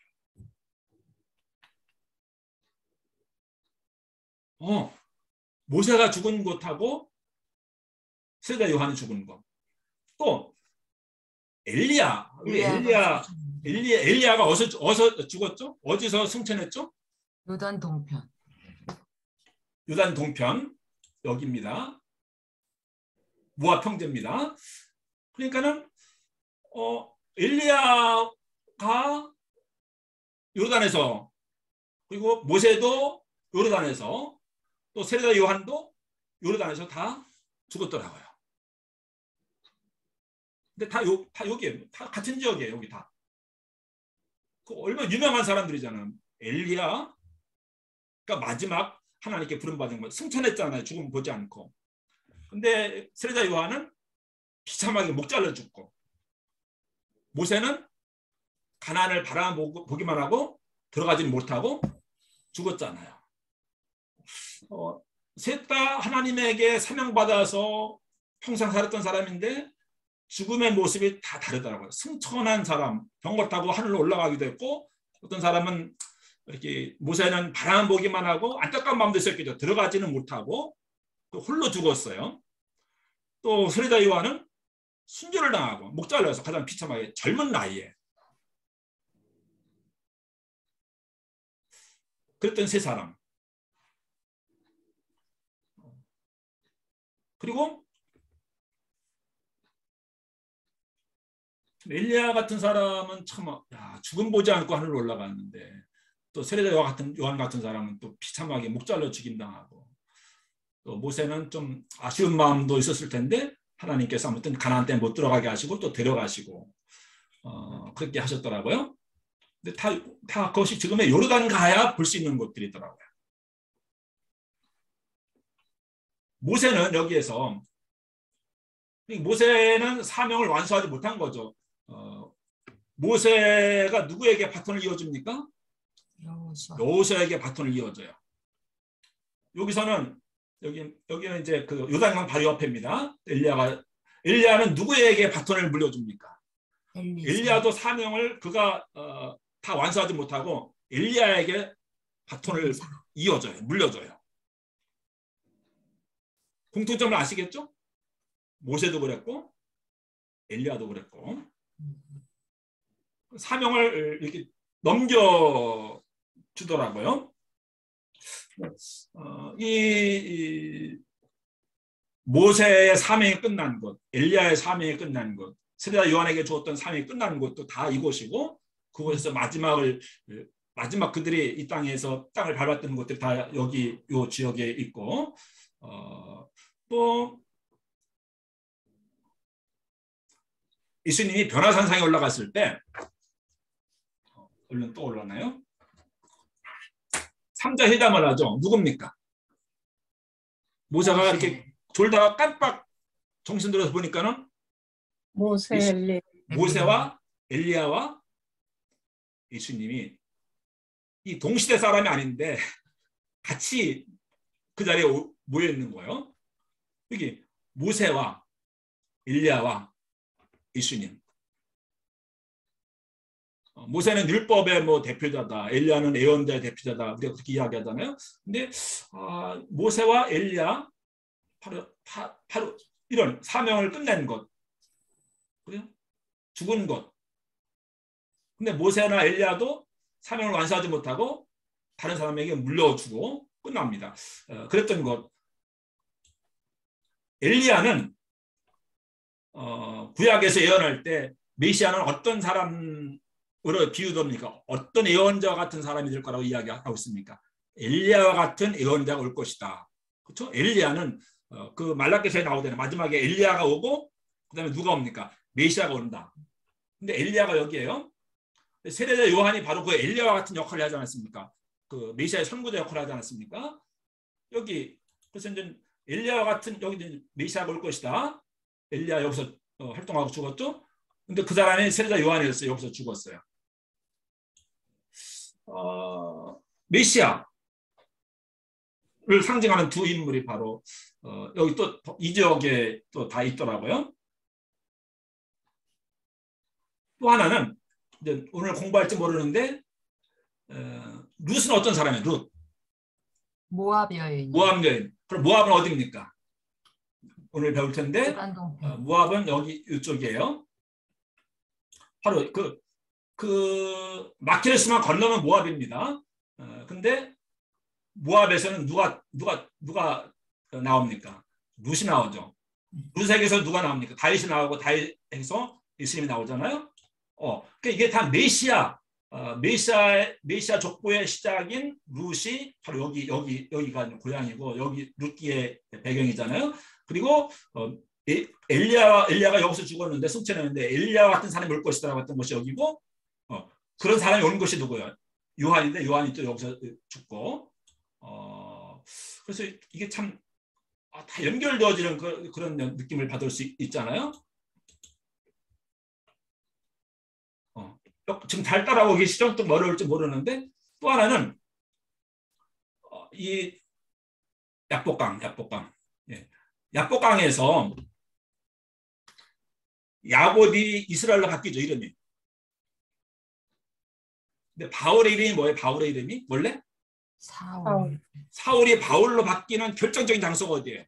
모세가 죽은 곳하고 세례자 요한이 죽은 곳. 또 엘리야. 엘리야가 어디서 죽었죠? 어디서 승천했죠? 요단 동편. 요단 동편 여기입니다. 모압 형제입니다. 그러니까는 엘리야가 요단에서, 그리고 모세도 요르단에서, 또 세례자 요한도 요르단에서 다 죽었더라고요. 근데 다 여기에요. 다 같은 지역이에요. 여기 다. 얼마나 유명한 사람들이잖아요. 엘리야가 마지막 하나님께 부름받은 거 승천했잖아요. 죽음 보지 않고. 근데 세례자 요한은 비참하게 목 잘라 죽고, 모세는 가나안을 바라보기만 하고 들어가지 못하고 죽었잖아요. 셋 다 하나님에게 사명받아서 평생 살았던 사람인데 죽음의 모습이 다 다르더라고요. 승천한 사람, 병거 타고 하늘로 올라가기도 했고, 어떤 사람은 이렇게 모세는 바라만 보기만 하고 안타까운 마음도 있었겠죠. 들어가지는 못하고 또 홀로 죽었어요. 또 세례자 요한은 순교를 당하고 목 잘려서 가장 비참하게 젊은 나이에. 그랬던 세 사람. 그리고 엘리야 같은 사람은 참 죽음 보지 않고 하늘로 올라갔는데, 또 세례자 요한 같은 사람은 또 비참하게 목 잘려 죽임 당하고, 또 모세는 좀 아쉬운 마음도 있었을 텐데 하나님께서 아무튼 가나안 땅에 못 들어가게 하시고 또 데려가시고 그렇게 하셨더라고요. 근데 다 그것이 지금의 요르단 가야 볼 수 있는 곳들이더라고요. 모세는 여기에서, 모세는 사명을 완수하지 못한 거죠. 모세가 누구에게 바톤을 이어줍니까? 여호수아에게 바톤을 이어줘요. 여기는 이제 그 요단강 바로 옆입니다. 엘리야는 누구에게 바톤을 물려줍니까? 엘리야도 사명을 그가 다 완수하지 못하고 엘리야에게 바톤을 이어줘요. 물려줘요. 공통점을 아시겠죠? 모세도 그랬고 엘리야도 그랬고, 사명을 이렇게 넘겨주더라고요. 이 모세의 사명이 끝난 곳, 엘리야의 사명이 끝난 곳, 세례자 요한에게 주었던 사명이 끝난 곳도 다 이곳이고, 그곳에서 마지막 그들이 이 땅에서 땅을 밟았던 곳들이 다 여기 이 지역에 있고, 또 예수님이 변화산상에 올라갔을 때, 얼른 또 올라나요? 3자 회담을 하죠. 누굽니까? 모세가 이렇게 졸다가 깜빡 정신 들어서 보니까는 모세와 엘리야와 예수님이 이 동시대 사람이 아닌데 같이 그 자리에 모여 있는 거예요. 여기 모세와 엘리야와 예수님. 모세는 율법의 대표자다. 엘리야는 예언자의 대표자다. 우리가 그렇게 이야기하잖아요. 근데 모세와 엘리야 바로 이런 사명을 끝낸 것, 그래요? 죽은 것. 근데 모세나 엘리야도 사명을 완수하지 못하고 다른 사람에게 물려주고 끝납니다. 그랬던 것. 엘리야는 구약에서 예언할 때 메시아는 어떤 사람으로 비유됩니까? 어떤 예언자와 같은 사람이 될 거라고 이야기하고 있습니까? 엘리야와 같은 예언자가 올 것이다. 그렇죠? 엘리야는 그 말라기서에 나오잖아요. 마지막에 엘리야가 오고 그다음에 누가 옵니까? 메시아가 온다. 근데 엘리야가 여기에요. 세례자 요한이 바로 그 엘리야와 같은 역할을 하지 않았습니까? 그 메시아의 선구자 역할을 하지 않았습니까? 여기 그래서 이제 엘리야와 같은 여기 이제 메시아가 올 것이다. 엘리야 여기서 활동하고 죽었죠. 근데 그 사람이 세례자 요한이었어요. 여기서 죽었어요. 메시아를 상징하는 두 인물이 바로 여기 또 이 지역에 또 다 있더라고요. 또 하나는 이제 오늘 공부할지 모르는데 룻은 어떤 사람이에요? 룻. 모압 여인. 모압 여인. 그럼 모압은 어디입니까? 오늘 배울 텐데 요단 동편. 모압은 여기 이쪽이에요. 바로 그 마키레스만 건너면 모압입니다. 근데 모압에서는 누가 나옵니까? 룻이 나오죠. 룻에게서 누가 나옵니까? 다윗이 나오고 다윗에서 예수님이 나오잖아요. 그러니까 이게 다 메시아 족보의 시작인 룻이 바로 여기가 고향이고 여기 룻기의 배경이잖아요. 그리고 엘리야가 여기서 죽었는데 승천했는데 엘리야 같은 사람이 올 것이다라고 했던 것이 여기고 그런 사람이 오는 것이 누구예요? 요한인데 요한이 또 여기서 죽고 그래서 이게 참 다 연결되어지는 그런 느낌을 받을 수 있잖아요. 지금 잘 따라오고 계시죠? 좀 어려울지 모르는데 또 하나는 이 약복강. 예. 약복강에서 야곱이 이스라엘로 바뀌죠, 이름이. 근데 바울의 이름이 뭐예요? 바울의 이름이 원래? 사울. 사울이 바울로 바뀌는 결정적인 장소가 어디예요?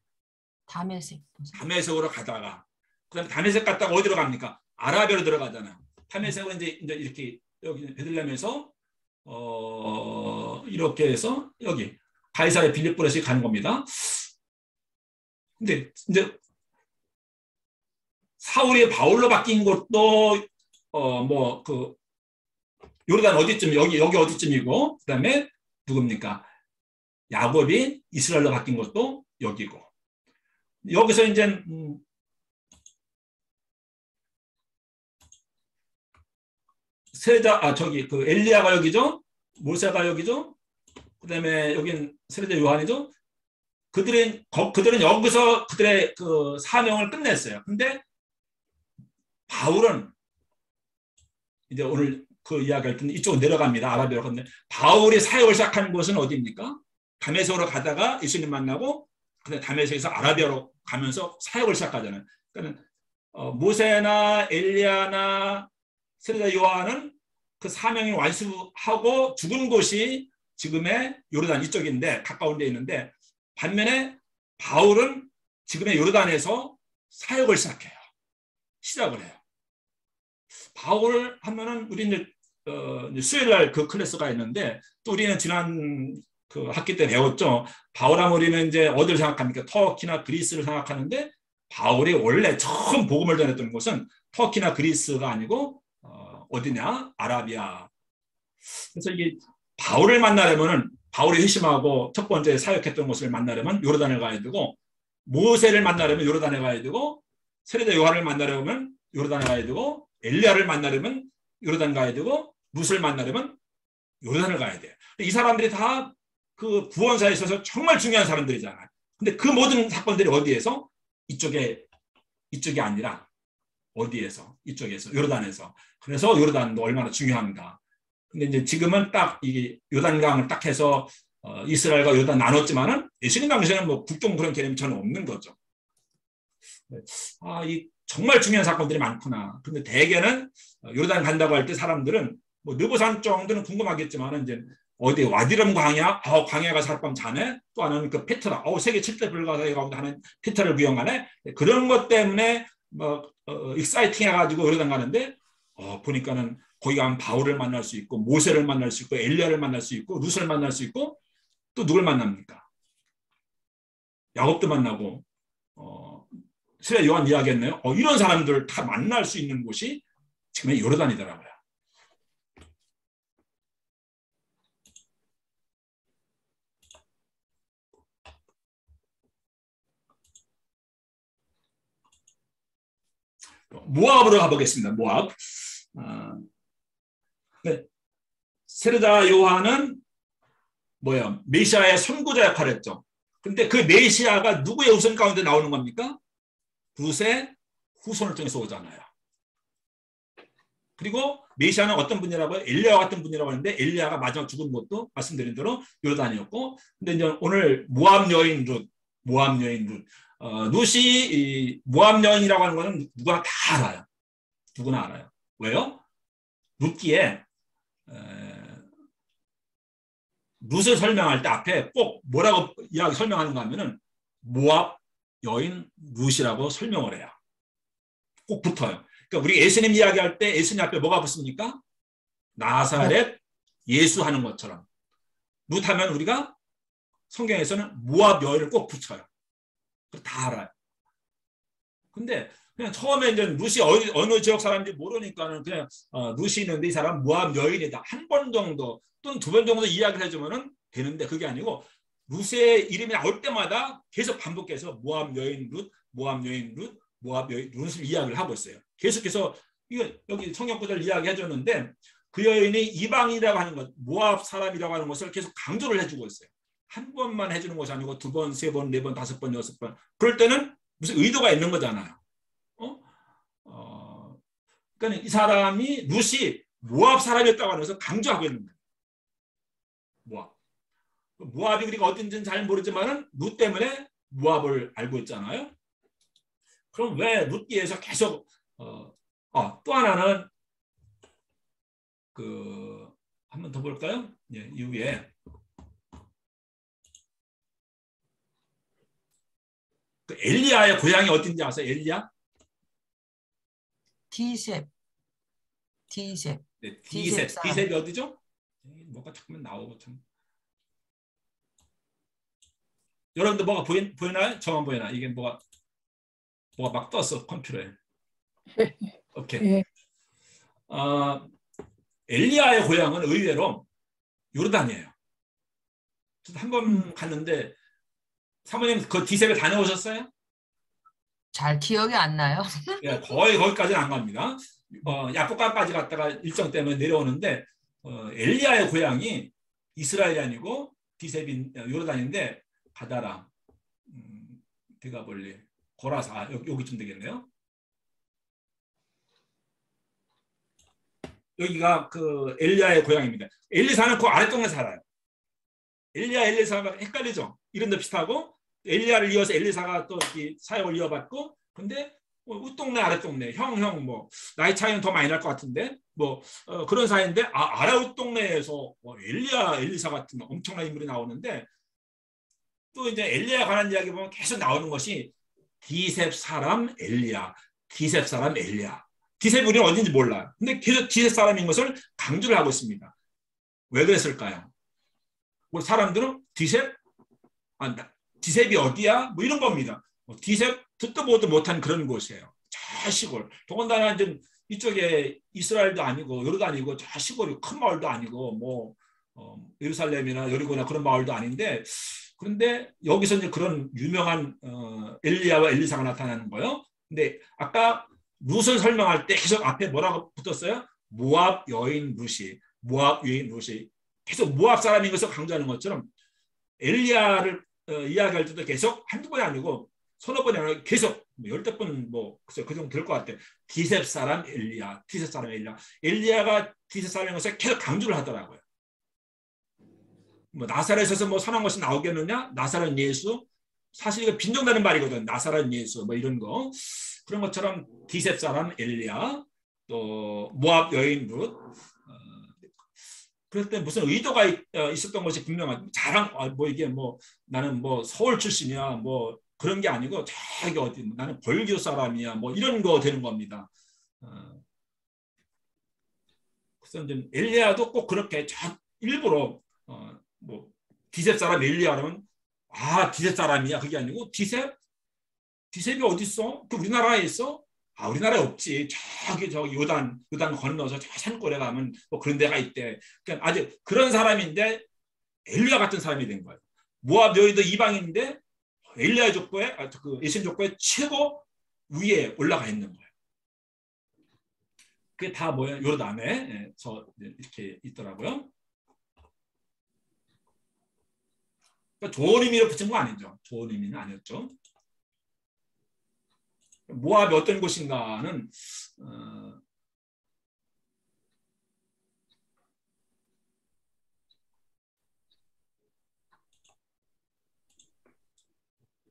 다메섹. 다메섹으로 가다가 그다음에 다메섹 갔다가 어디로 갑니까? 아라비아로 들어가잖아요. 다메섹은 이제 이렇게 여기 베들레헴에서 이렇게 해서 여기 가이사랴 빌립보에서 가는 겁니다. 근데 이제 사울이 바울로 바뀐 것도 요르단 어디쯤 여기 어디쯤이고 그다음에 누굽니까? 야곱이 이스라엘로 바뀐 것도 여기고 여기서 이제 그 엘리야가 여기죠. 모세가 여기죠. 그다음에 여긴 세례자 요한이죠. 그들은 여기서 그들의 그 사명을 끝냈어요. 근데 바울은 이제 오늘 그 이야기할 때는 이쪽으로 내려갑니다. 아라비아로. 근데 바울이 사역을 시작한 곳은 어디입니까? 다메섹으로 가다가 예수님 만나고 근데 다메섹에서 아라비아로 가면서 사역을 시작하잖아요. 그러니까 모세나 엘리야나 세례자 요한은 그 사명이 완수하고 죽은 곳이 지금의 요르단 이쪽인데 가까운 데 있는데 반면에 바울은 지금의 요르단에서 사역을 시작을 해요. 바울 하면은 우리 이제 수요일 날 그 클래스가 있는데 또 우리는 지난 그 학기 때 배웠죠. 바울하면 우리는 이제 어디를 생각합니까? 터키나 그리스를 생각하는데 바울이 원래 처음 복음을 전했던 곳은 터키나 그리스가 아니고 어디냐? 아라비아. 그래서 이게 바울을 만나려면은 바울이 회심하고 첫 번째 사역했던 곳을 만나려면 요르단을 가야 되고 모세를 만나려면 요르단에 가야 되고 세례자 요한을 만나려면 요르단에 가야 되고 엘리야를 만나려면 요르단 가야 되고 룻을 만나려면 요르단을 가야 돼요. 이 사람들이 다 그 구원사에 있어서 정말 중요한 사람들이잖아요. 근데 그 모든 사건들이 어디에서? 이쪽이 아니라 어디에서? 이쪽에서, 요르단에서. 그래서 요르단도 얼마나 중요한가. 근데 이제 지금은 딱 이 요단강을 딱 해서 이스라엘과 요단 나눴지만은 예수님 당시에는 뭐 국경 그런 개념이 전혀 없는 거죠. 이 정말 중요한 사건들이 많구나. 근데 대개는 요르단 간다고 할 때 사람들은 뭐 느보산 정도는 궁금하겠지만은 이제 어디 와디름 광야, 광야가 사람 자네. 또 하나는 그 페트라, 세계 7대 불가사의 가운데 하는 페트라를 구경하네. 그런 것 때문에 뭐 익사이팅해가지고 요르단 가는데 보니까는 거기 가면 바울을 만날 수 있고 모세를 만날 수 있고 엘리야를 만날 수 있고 룻을 만날 수 있고 또 누굴 만납니까? 야곱도 만나고 세례 요한 이야기했네요. 이런 사람들 다 만날 수 있는 곳이 지금의 요르단이더라고요. 모압으로 가보겠습니다. 모압. 네. 세례자 요한은 뭐야? 메시아의 선구자 역할을 했죠. 근데 그 메시아가 누구의 후손 가운데 나오는 겁니까? 룻의 후손을 통해서 오잖아요. 그리고 메시아는 어떤 분이라고요? 엘리야와 같은 분이라고 하는데 엘리야가 마지막 죽은 것도 말씀드린 대로 요르단이었고, 근데 이제 오늘 모압 여인 룻, 룻이 이 모압 여인이라고 하는 거는 누구나 다 알아요. 누구나 알아요. 왜요? 룻기에 룻을 설명할 때 앞에 꼭 뭐라고 이야기 설명하는가 하면은 모압 여인 룻이라고 설명을 해요. 꼭 붙어요. 그러니까 우리 예수님 이야기할 때 예수님 앞에 뭐가 붙습니까? 나사렛 예수 하는 것처럼. 룻 하면 우리가 성경에서는 모압 여인을 꼭 붙여요. 다 알아요. 근데 그냥 처음에 이제 룻이 어느 지역 사람인지 모르니까는 그냥 룻이 있는데 이 사람 모압 여인이다. 한 번 정도 또는 두 번 정도 이야기를 해주면은 되는데 그게 아니고 룻의 이름이 나올 때마다 계속 반복해서 모압 여인 룻, 모압 여인 룻, 모압 여인 룻을 이야기를 하고 있어요. 계속해서 이거 여기 성경 구절 이야기해 줬는데 그 여인이 이방이라고 하는 것, 모압 사람이라고 하는 것을 계속 강조를 해주고 있어요. 한 번만 해주는 것이 아니고 두 번, 세 번, 네 번, 다섯 번, 여섯 번. 그럴 때는 무슨 의도가 있는 거잖아요. 그러니까 이 사람이 룻이 모압 사람이었다고 하면서 강조하고 있는 거예요. 모압이 우리가 어딘지는 잘 모르지만은 룻 때문에 모압을 알고 있잖아요. 그럼 왜 룻기에서 계속 또 하나는 한 번 더 볼까요? 예, 이 위에 엘리야의 고향이 어딘지 아세요? 엘리야? 디셉. 네, 디셉 사람. 디셉이 어디죠? 뭐가 자꾸만 나오고 참. 여러분들 뭐가 보이나요? 저만 보이나? 이게 뭐가 막 떴어 컴퓨터에. 오케이. 예. 엘리야의 고향은 의외로 요르단이에요. 한 번 갔는데 사모님 그 디셉에 다녀오셨어요? 잘 기억이 안 나요. 예, 거의 거기까지는 안 갑니다. 야복강까지 갔다가 일정 때문에 내려오는데 엘리야의 고향이 이스라엘이 아니고 디셉인 요르단인데 가다라, 드가볼리, 고라사 여기쯤 되겠네요. 여기가 그 엘리야의 고향입니다. 엘리사는 그 아랫동네 살아요. 엘리사가 헷갈리죠. 이름도 비슷하고 엘리야를 이어서 엘리사가 또 사역을 이어받고 근데 윗동네 아랫동네 형 뭐 나이 차이는 더 많이 날 것 같은데 뭐 그런 사이인데 아랫동네에서 엘리사 같은 엄청난 인물이 나오는데 또 이제 엘리야에 관한 이야기 보면 계속 나오는 것이 디셉 사람 엘리야, 디셉 사람 엘리야. 디셉이 우리는 어딘지 몰라요. 근데 계속 디셉 사람인 것을 강조를 하고 있습니다. 왜 그랬을까요? 뭐 사람들은 디셉이 어디야? 뭐 이런 겁니다. 디셉 듣도 보도 못한 그런 곳이에요. 저 시골. 더군다나 이제 이쪽에 이스라엘도 아니고 요르단이고 저 시골이 큰 마을도 아니고 뭐 예루살렘이나 여리고나 그런 마을도 아닌데 그런데 여기서 이제 그런 유명한 엘리야와 엘리사가 나타나는 거예요. 근데 아까 룻을 설명할 때 계속 앞에 뭐라고 붙었어요? 모압 여인 룻이 계속 모압 사람인 것을 강조하는 것처럼 엘리야를 이야기할 때도 계속 한두 번이 아니고 서너 번이 아니라 계속 열댓 번 그 정도 될 것 같아요. 디셉 사람 엘리야, 디셉 사람 엘리야. 엘리야가 디셉 사람인 것을 계속 강조를 하더라고요. 뭐 나사렛에서 뭐 선한 것이 나오겠느냐? 나사렛 예수. 사실 이거 빈정되는 말이거든. 나사렛 예수 뭐 이런 거. 그런 것처럼 디셉 사람 엘리야, 또 모압 여인 룻. 그럴 때 무슨 의도가 있었던 것이 분명하죠. 뭐 이게 뭐 나는 뭐 서울 출신이야 뭐 그런 게 아니고 저기 어디 나는 벌교 사람이야 뭐 이런 거 되는 겁니다. 그래서 이제 엘리야도 꼭 그렇게 일부러 뭐 디셉 사람 엘리야라면 디셉 사람이야 그게 아니고 디셉이 어디 있어? 그 우리나라에 있어? 우리나라에 없지. 저기 요단 건너서 저 산골에 가면 뭐 그런 데가 있대. 그러니까 아주 그런 사람인데 엘리야 같은 사람이 된 거예요. 모압 여인도 이방인데 엘리야 족보에 그 예수님 족보에 최고 위에 올라가 있는 거예요. 그게 다 뭐예요? 요르단에 이렇게 있더라고요. 그러니까 좋은 의미로 붙인 거 아니죠. 좋은 의미는 아니었죠. 모압이 어떤 곳인가는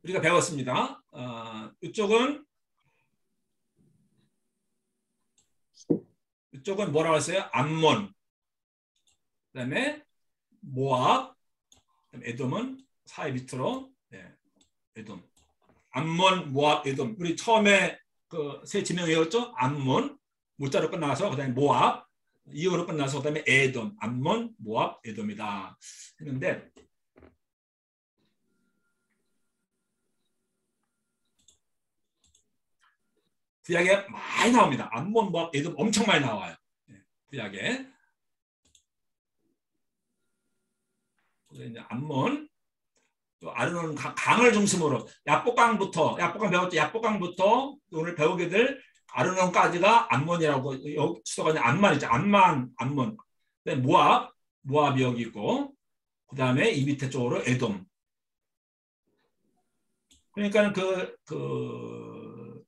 우리가 배웠습니다. 이쪽은 뭐라고 했어요? 암몬, 그다음에 모압, 그다음에 에돔은 사해 밑으로, 네, 에돔, 암몬, 모압, 에돔. 우리 처음에 그 세 지명 외웠죠? 암몬, 물자로 끝나서 그다음에 모압, 이어로 끝나서 그다음에 에돔, 암몬, 모압, 에돔이다 했는데, 구약에 많이 나옵니다. 암몬, 모압, 에돔 엄청 많이 나와요. 구약에. 이제 암몬, 또 아르논 강을 중심으로 야복강부터, 야복강 배웠죠? 야복강부터 오늘 배우게 될 아르논까지가 암몬이라고, 여기 수도가 이제 암만이죠. 암몬. 그다음에 모압이 여기 있고, 그 다음에 이 밑에 쪽으로 에돔. 그러니까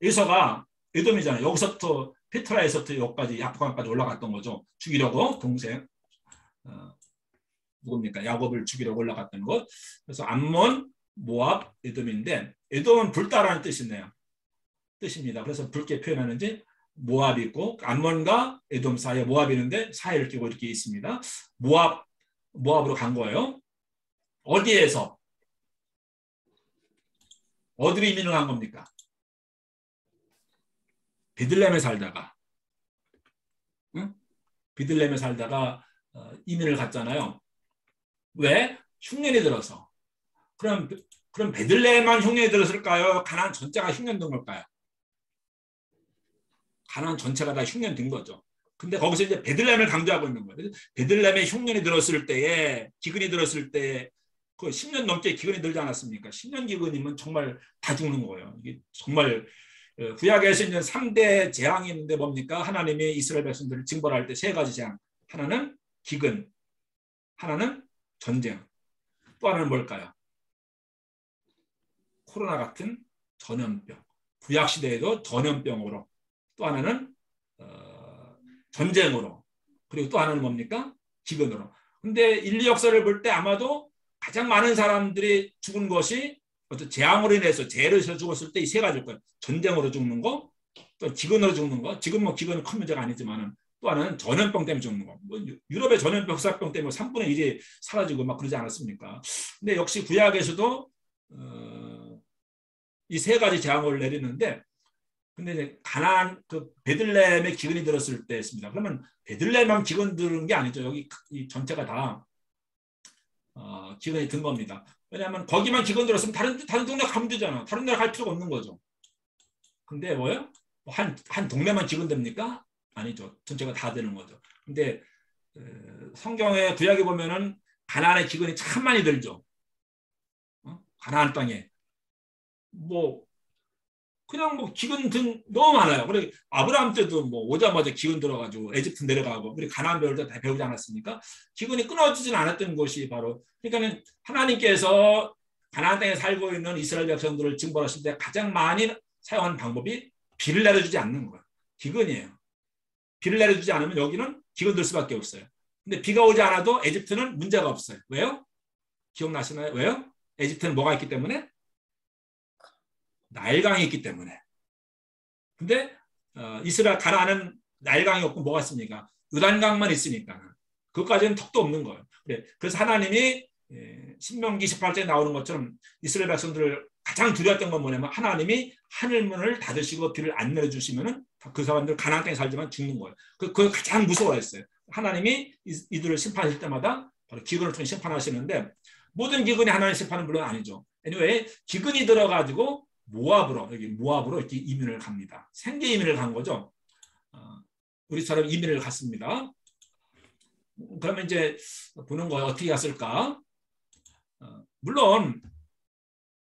에서가 에돔이잖아요. 여기서부터 페트라에서부터 여기까지 야복강까지 올라갔던 거죠. 죽이려고 동생 누굽니까? 야곱을 죽이려고 올라갔던 것. 그래서 암몬, 모압, 에돔인데 에돔은 불다라는 뜻입니다. 그래서 붉게 표현하는지 모압이 있고 암몬과 에돔 사이에 모압이 있는데 사이를 끼고 이렇게 있습니다. 모압으로 간 거예요. 어디에서? 어디로 이민을 간 겁니까? 베들레헴에 살다가, 응? 베들레헴에 살다가 이민을 갔잖아요. 왜? 흉년이 들어서. 그럼 베들레헴만 흉년이 들었을까요? 가나안 전체가 흉년된 걸까요? 가나안 전체가 다 흉년된 거죠. 근데 거기서 이제 베들레헴을 강조하고 있는 거예요. 베들레헴에 흉년이 들었을 때에, 기근이 들었을 때, 그 10년 넘게 기근이 들지 않았습니까? 10년 기근이면 정말 다 죽는 거예요. 이게 정말 구약에서 있는 3대 재앙이 있는데 뭡니까? 하나님이 이스라엘 백성들을 징벌할 때 3가지 재앙. 하나는 기근, 하나는 전쟁, 또 하나는 뭘까요? 코로나 같은 전염병. 구약 시대에도 전염병으로, 또 하나는 전쟁으로, 그리고 또 하나는 뭡니까? 기근으로. 근데 인류 역사를 볼 때 아마도 가장 많은 사람들이 죽은 것이 어떤 재앙으로 인해서 재해로 인해서 죽었을 때 이 3가지일 거예요. 전쟁으로 죽는 거, 또 기근으로 죽는 거. 지금 뭐 기근은 큰 문제가 아니지만은 또 하나는 전염병 때문에 죽는 거. 뭐 유럽의 전염병, 흑사병 때문에 3분의 1이 사라지고 막 그러지 않았습니까? 근데 역시 구약에서도 이 3가지 재앙을 내리는데, 근데 이제 가나안 베들레헴에 기근이 들었을 때였습니다. 그러면 베들레헴만 기근 들은 게 아니죠. 여기 이 전체가 다 기근이 든 겁니다. 왜냐하면 거기만 기근 들었으면 다른 동네 가면 되잖아. 다른 나라 갈 필요가 없는 거죠. 근데 뭐예요? 한 동네만 기근 됩니까? 아니죠. 전체가 다 되는 거죠. 근데 성경의 구약에 보면은 가나안의 기근이 참 많이 들죠. 가나안 땅에 그냥 기근 너무 많아요. 그래 아브라함 때도 오자마자 기근 들어가지고 에집트 내려가고, 우리 가나안 배울 때 다 배우지 않았습니까? 기근이 끊어지진 않았던 것이 바로, 그러니까는 하나님께서 가나안 땅에 살고 있는 이스라엘 백성들을 징벌하실 때 가장 많이 사용하는 방법이 비를 내려주지 않는 거예요. 기근이에요. 비를 내려주지 않으면 여기는 기근 들 수밖에 없어요. 근데 비가 오지 않아도 에집트는 문제가 없어요. 왜요? 기억나시나요? 왜요? 에집트는 뭐가 있기 때문에? 나일강이 있기 때문에. 근데 이스라엘 가나안은 나일강이 없고 뭐가 있습니까? 요단강만 있으니까. 그것까지는 턱도 없는 거예요. 그래서 하나님이 신명기 18장에 나오는 것처럼 이스라엘 백성들을 가장 두려웠던 건 뭐냐면, 하나님이 하늘문을 닫으시고 비를 안 내려주시면 그 사람들 가나안 땅에 살지만 죽는 거예요. 그걸 가장 무서워했어요. 하나님이 이들을 심판하실 때마다 바로 기근을 통해 심판하시는데, 모든 기근이 하나님 심판은 물론 아니죠. anyway, 기근이 들어가지고 모압으로 이렇게 이민을 갑니다. 생계 이민을 간 거죠. 우리처럼 이민을 갔습니다. 그러면 이제 보는 거예요. 어떻게 갔을까? 물론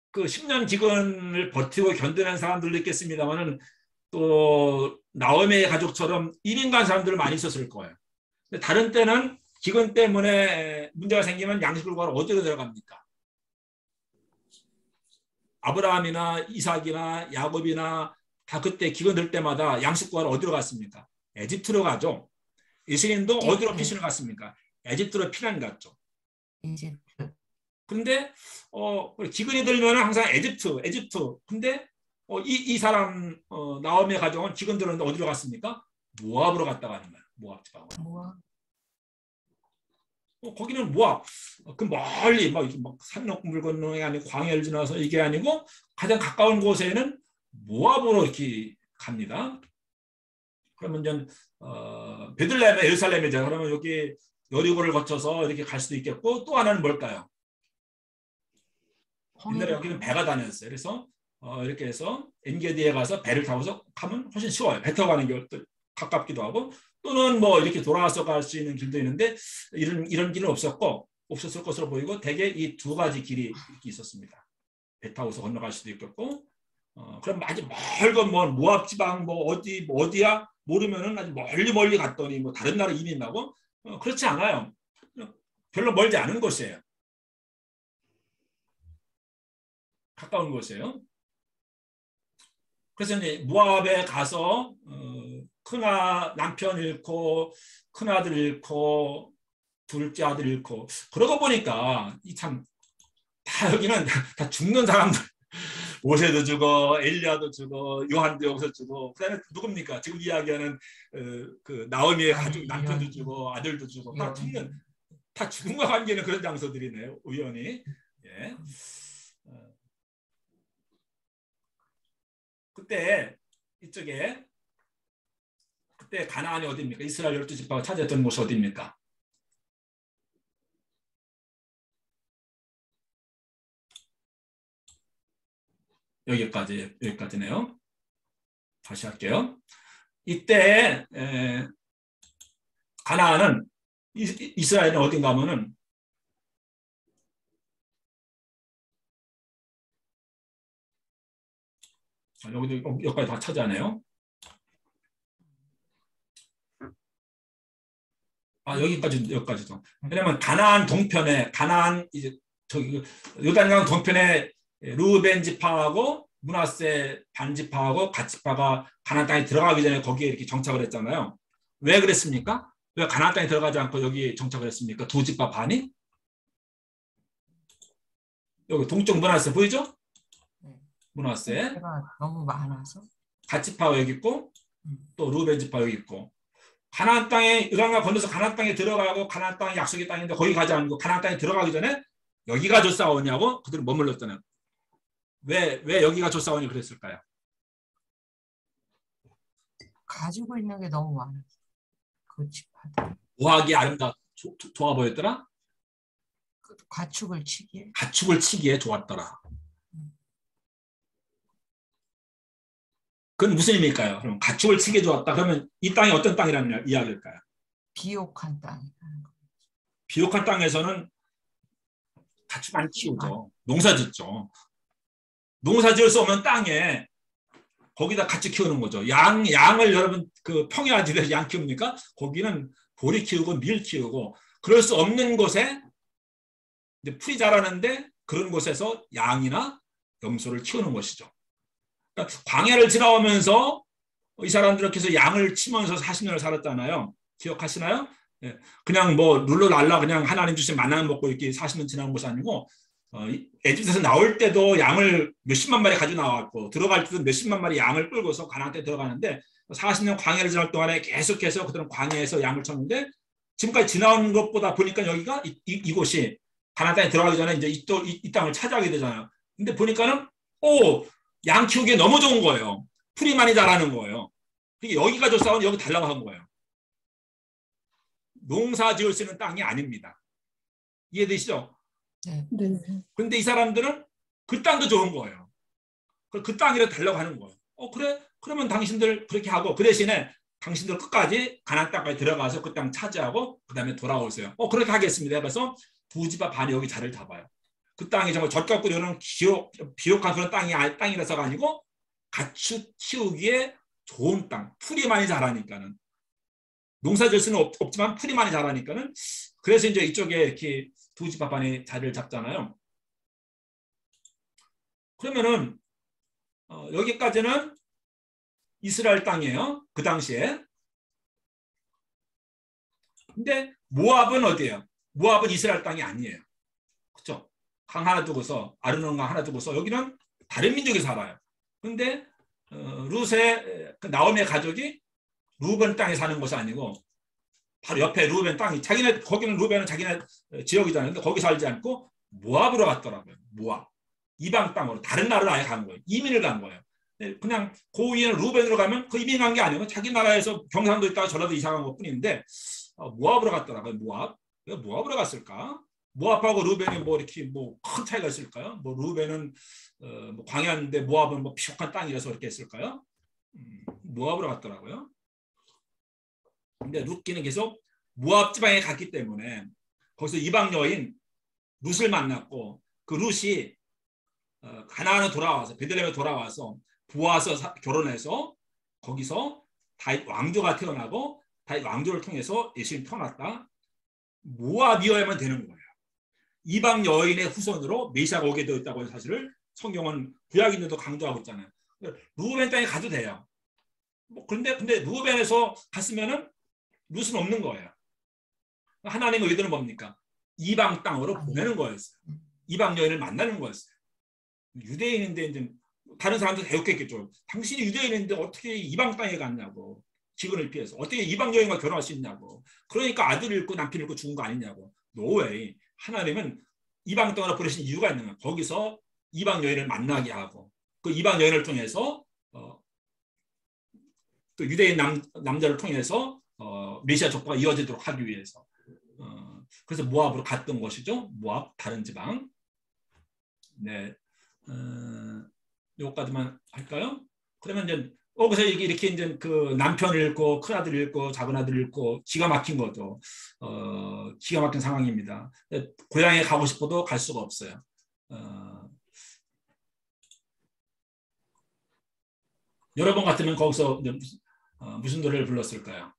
그 10년 기근을 버티고 견디는 사람들도 있겠습니다만은, 또 나오미의 가족처럼 1인 간 사람들 많이 있었을 거예요. 근데 다른 때는 기근 때문에 문제가 생기면 양식을 구하러 어디로 들어갑니까? 아브라함이나 이삭이나 야곱이나 다 그때 기근 들 때마다 양식 구하러 어디로 갔습니까? 에집트로 가죠. 이스라엘도 어디로 피신을 갔습니까? 에집트로 피난 갔죠. 이집트. 근데 기근이 들면 항상 에집트. 근데 이 사람 나오미의 가정은 기근 들었는데 어디로 갔습니까? 모압으로 갔다 가는 거야. 모압 지방으로. 뭐야? 거기는 모압. 그 멀리 막 산맥물 건너이 아니고 광야를 지나서 이게 아니고 가장 가까운 곳에는 모압으로 이렇게 갑니다. 그러면 이제 베들레헴에 예루살렘이죠. 그러면 여기 여리고를 거쳐서 이렇게 갈 수도 있겠고 또 하나는 뭘까요? 옛날에 여기는 배가 다녔어요. 그래서 이렇게 해서 엔게디에 가서 배를 타고서 가면 훨씬 쉬워요. 배 타고 가는 게 가깝기도 하고 또는 뭐 이렇게 돌아와서 갈 수 있는 길도 있는데 이런 길은 없었을 것으로 보이고 대개 이 두 가지 길이 이렇게 있었습니다. 배 타고서 건너갈 수도 있겠고 그럼 아주 멀건 뭐 모압 지방 뭐 어디야 모르면은 아주 멀리 갔더니 뭐 다른 나라 이민하고 그렇지 않아요. 별로 멀지 않은 곳이에요. 가까운 곳이에요. 그래서 이제 모압에 가서 남편 잃고 큰아들 잃고 둘째 아들 잃고 그러고 보니까 참 다 여기는 다 죽는 사람들. 모세도 죽어, 엘리야도 죽어, 요한도 여기서 죽어. 그다음에 누굽니까? 지금 이야기하는 그 나오미의 가족 남편도 죽어, 아들도 죽어. 다 죽음과 관계는 그런 장소들이네요. 우연히. 예. 그때 가나안이 어디입니까? 이스라엘 12지파가 찾았던 곳이 어디입니까? 여기까지네요. 다시 할게요. 이때 가나안은 이스라엘은 어딘가 하면은 여기까지 다 차지하네요. 여기까지도. 왜냐면 가나안 동편에 요단강 동편에 루벤 지파하고 므낫세 반 지파하고 갓 지파가 가나안 땅에 들어가기 전에 거기에 이렇게 정착을 했잖아요. 왜 그랬습니까? 왜 가나안 땅에 들어가지 않고 여기 정착을 했습니까? 두 지파 반이? 여기 동쪽 므낫세 보이죠? 므낫세. 너무 많아서. 갓 지파가 여기 있고 또 루벤 지파 여기 있고. 가나안 땅에 요단강 건너서 가나안 땅에 들어가고 가나안 땅이 약속의 땅인데 거기 가지 않고 가나안 땅에 들어가기 전에 여기가 조사원이냐고 그들은 머물렀잖아요. 왜 여기가 조사원이 그랬을까요? 가지고 있는 게 너무 많아서. 그 집하다. 우악이 좋아 보였더라? 가축을 치기에. 가축을 치기에 좋았더라. 그건 무슨 의미일까요? 그럼 가축을 치기에 좋았다. 그러면 이 땅이 어떤 땅이라는 이야기일까요? 비옥한 땅. 비옥한 땅에서는 가축 안 키우죠. 농사 짓죠. 농사 지을 수 없는 땅에 거기다 가축 키우는 거죠. 양을 여러분 그 평야지대에서 양 키웁니까? 거기는 보리 키우고 밀 키우고 그럴 수 없는 곳에 이제 풀이 자라는데 그런 곳에서 양이나 염소를 키우는 것이죠. 그러니까 광야를 지나오면서 이 사람들은 계속 양을 치면서 40년을 살았잖아요. 기억하시나요? 예. 그냥 뭐 룰루랄라 그냥 하나님 주신 만나 먹고 이렇게 40년 지난 것이 아니고 에집트에서 나올 때도 양을 몇십만 마리 가지고 나왔고 들어갈 때도 몇십만 마리 양을 끌고서 가나안 땅에 들어가는데 40년 광야를 지날 동안에 계속해서 그들은 광야에서 양을 쳤는데 지금까지 지나온 것보다 보니까 여기가 이곳이 가나안 땅에 들어가기 전에 이제 이 땅을 차지하게 되잖아요. 근데 보니까는 양 키우기에 너무 좋은 거예요. 풀이 많이 자라는 거예요. 여기가 조사원 여기 달라고 한 거예요. 농사 지을 수 있는 땅이 아닙니다. 이해되시죠? 네. 그런데 이 사람들은 그 땅도 좋은 거예요. 그 땅이라 달라고 하는 거예요. 그래? 그러면 당신들 그렇게 하고 그 대신에 당신들 끝까지 가나안 땅까지 들어가서 그 땅 차지하고 그 다음에 돌아오세요. 그렇게 하겠습니다. 그래서 두 집안 반이 여기 자리를 잡아요. 그 땅이 정말 젖갖고 이런 비옥한 그런 땅이라서가 아니고 가축 키우기에 좋은 땅, 풀이 많이 자라니까는 농사 지을 수는 없지만 풀이 많이 자라니까는 그래서 이제 이쪽에 이렇게 두 집안 반이 자리를 잡잖아요. 그러면은 여기까지는 이스라엘 땅이에요. 그 당시에. 근데 모압은 어디예요? 모압은 이스라엘 땅이 아니에요. 그렇죠? 강 하나 두고서 아르논 강 하나 두고서 여기는 다른 민족이 살아요. 근데 룻의 그 나오미의 가족이 루벤 땅에 사는 것이 아니고 바로 옆에 루벤 땅이 자기네 거기는 루벤은 자기네 지역이잖아요. 근데 거기 살지 않고 모압으로 갔더라고요. 모압 이방 땅으로 다른 나라로 아예 간 거예요. 이민을 간 거예요. 그냥 고위는 루벤으로 가면 그 이민 간 게 아니고 자기 나라에서 경상도 있다가 전라도 이사 간 것뿐인데 모압으로 갔더라고요. 모압. 왜 모압으로 갔을까? 모압하고 루벤이 뭐 이렇게 뭐 큰 차이가 있을까요? 뭐 루벤은 뭐 광야인데 모압은 뭐 비옥한 땅이라서 이렇게 했을까요? 모압으로 갔더라고요. 근데 룻기는 계속 모압 지방에 갔기 때문에 거기서 이방 여인 룻을 만났고 그 룻이 가나안에 돌아와서 베들레헴에 돌아와서 부와서 결혼해서 거기서 다윗 왕조가 태어나고 다윗 왕조를 통해서 예수님이 태어났다. 모압이어야만 되는 거예요. 이방 여인의 후손으로 메시아가 오게 되어 있다고 하는 사실을 성경은 구약인들도 강조하고 있잖아요. 루벤 땅에 가도 돼요. 근데 루벤에서 갔으면은 룻은 없는 거예요. 하나님의 의도는 뭡니까? 이방 땅으로 보내는 거였어요. 이방 여인을 만나는 거였어요. 유대인인데 이제 다른 사람들 대욕했겠죠. 당신이 유대인인데 어떻게 이방 땅에 갔냐고. 직분을 피해서 어떻게 이방 여인과 결혼할 수 있냐고. 그러니까 아들 잃고 남편 잃고 죽은 거 아니냐고. 노웨이. 하나님은 이방 땅으로 보내신 이유가 있는 거예요. 거기서 이방 여인을 만나게 하고 그 이방 여인을 통해서 또 유대인 남자를 통해서 메시아 족보가 이어지도록 하기 위해서 그래서 모압으로 갔던 것이죠. 모압 다른 지방. 네, 요까지만 할까요? 그러면 이제 거기서 이렇게 이제 그 남편을 잃고 큰 아들 잃고 작은 아들 잃고 기가 막힌 거죠. 기가 막힌 상황입니다. 고향에 가고 싶어도 갈 수가 없어요. 여러분 같으면 거기서 이제 무슨 노래를 불렀을까요?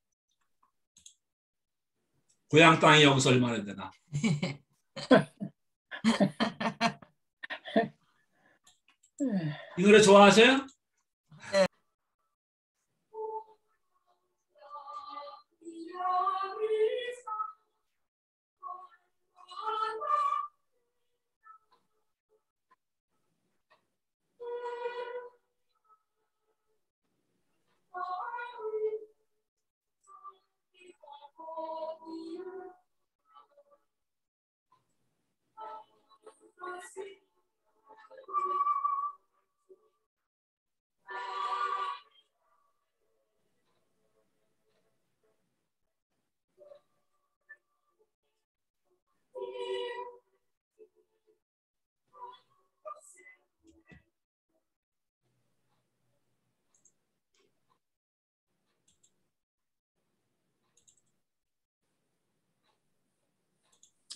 고향 땅이 여기서 얼마나 되나? 이 노래 좋아하세요?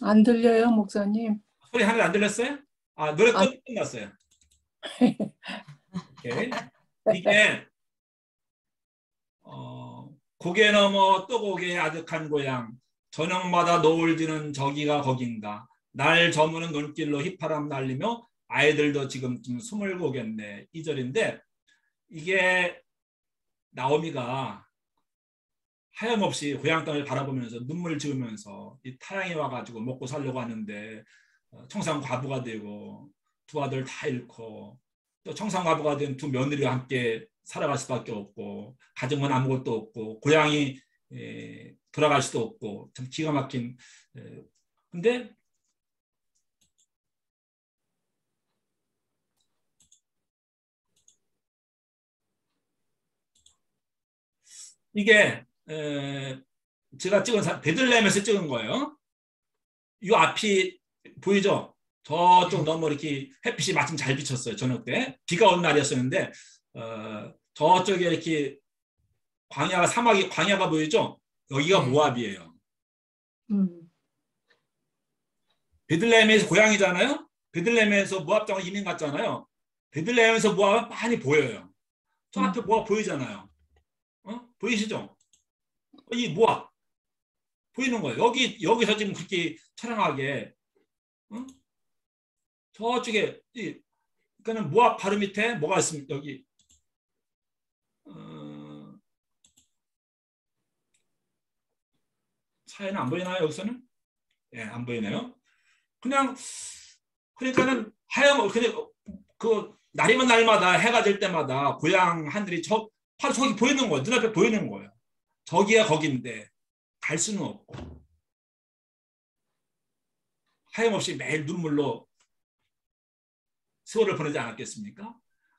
안 들려요, 목사님? 소리 하나도 안 들렸어요? 아, 노래 아, 끝났어요. 오케이. 이게 고개 넘어 또 고개 아득한 고향 저녁마다 노을 지는 저기가 거긴가 날 저무는 눈길로 휘파람 날리며 아이들도 지금쯤 숨을 고겠네. 이 절인데 이게 나오미가 하염없이 고향 땅을 바라보면서 눈물 지으면서 이 타향이 와가지고 먹고 살려고 하는데 청산 과부가 되고 두 아들 다 잃고 또 청산 과부가 된 두 며느리와 함께 살아갈 수밖에 없고 가정은 아무것도 없고 고향이 돌아갈 수도 없고 참 기가 막힌 근데 이게 제가 찍은 베들레헴에서 찍은 거예요. 이 앞이 보이죠? 저쪽 너무 이렇게 햇빛이 마침 잘 비쳤어요. 저녁 때 비가 오는 날이었었는데 저쪽에 이렇게 광야가 사막이 광야가 보이죠? 여기가 네. 모압이에요. 음, 베들레헴에서 고향이잖아요. 베들레헴에서 모압 땅으로 이민 갔잖아요. 베들레헴에서 모압은 많이 보여요. 저 앞에 모압 보이잖아요. 보이시죠? 이 모압 보이는 거예요. 여기서 지금 그렇게 처량하게 저쪽에 그러니까는 모압 바로 밑에 뭐가 있습니까? 여기 사회는 안 보이나요? 여기서는? 예, 안 보이네요. 그냥 그러니까는 하염 그냥 그 날이면 날마다 해가 질 때마다 고향 하늘이 바로 저기 보이는 거예요. 눈앞에 보이는 거예요. 저기야 거긴데 갈 수는 없고 하염없이 매일 눈물로 세월을 보내지 않았겠습니까?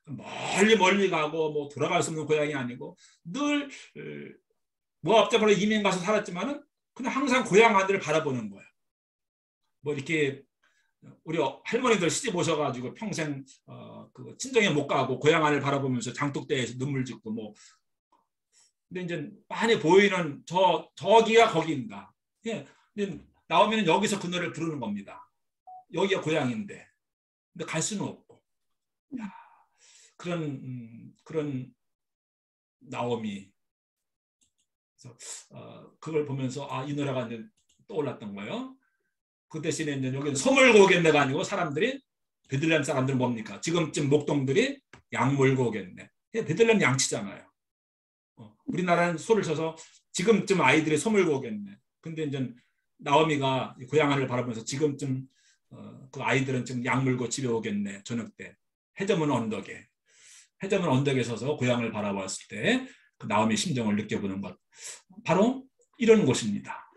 멀리 멀리 가고 뭐 돌아갈 수 없는 고향이 아니고 늘 모압적으로 이민 가서 살았지만은 그냥 항상 고향 하늘을 바라보는 거예요. 뭐 이렇게 우리 할머니들 시집 오셔가지고 평생 그 친정에 못 가고 고향 하늘 바라보면서 장독대에서 눈물 짓고 뭐 근데 이제 많이 보이는 저기가 거기인가. 예. 근데 나오면 여기서 그 노래를 부르는 겁니다. 여기가 고향인데 근데 갈 수는 없고 야, 그런 나옴이 그래서 그걸 보면서 이 노래가 이제 떠올랐던 거예요. 그 대신에 이제 여기는 소물 고겠네가 아니고 사람들이 베들레헴 사람들은 뭡니까? 지금쯤 목동들이 양 몰고 오겠네. 베들레헴 양치잖아요. 우리나라는 소를 쳐서 지금쯤 아이들이 소 몰고 오겠네. 근데 이제 나오미가 고향 하늘을 바라보면서 지금쯤 그 아이들은 지금 양 물고 집에 오겠네. 저녁 때 해저문 언덕에 서서 고향을 바라봤을 때 그 나오미의 심정을 느껴보는 것 바로 이런 곳입니다.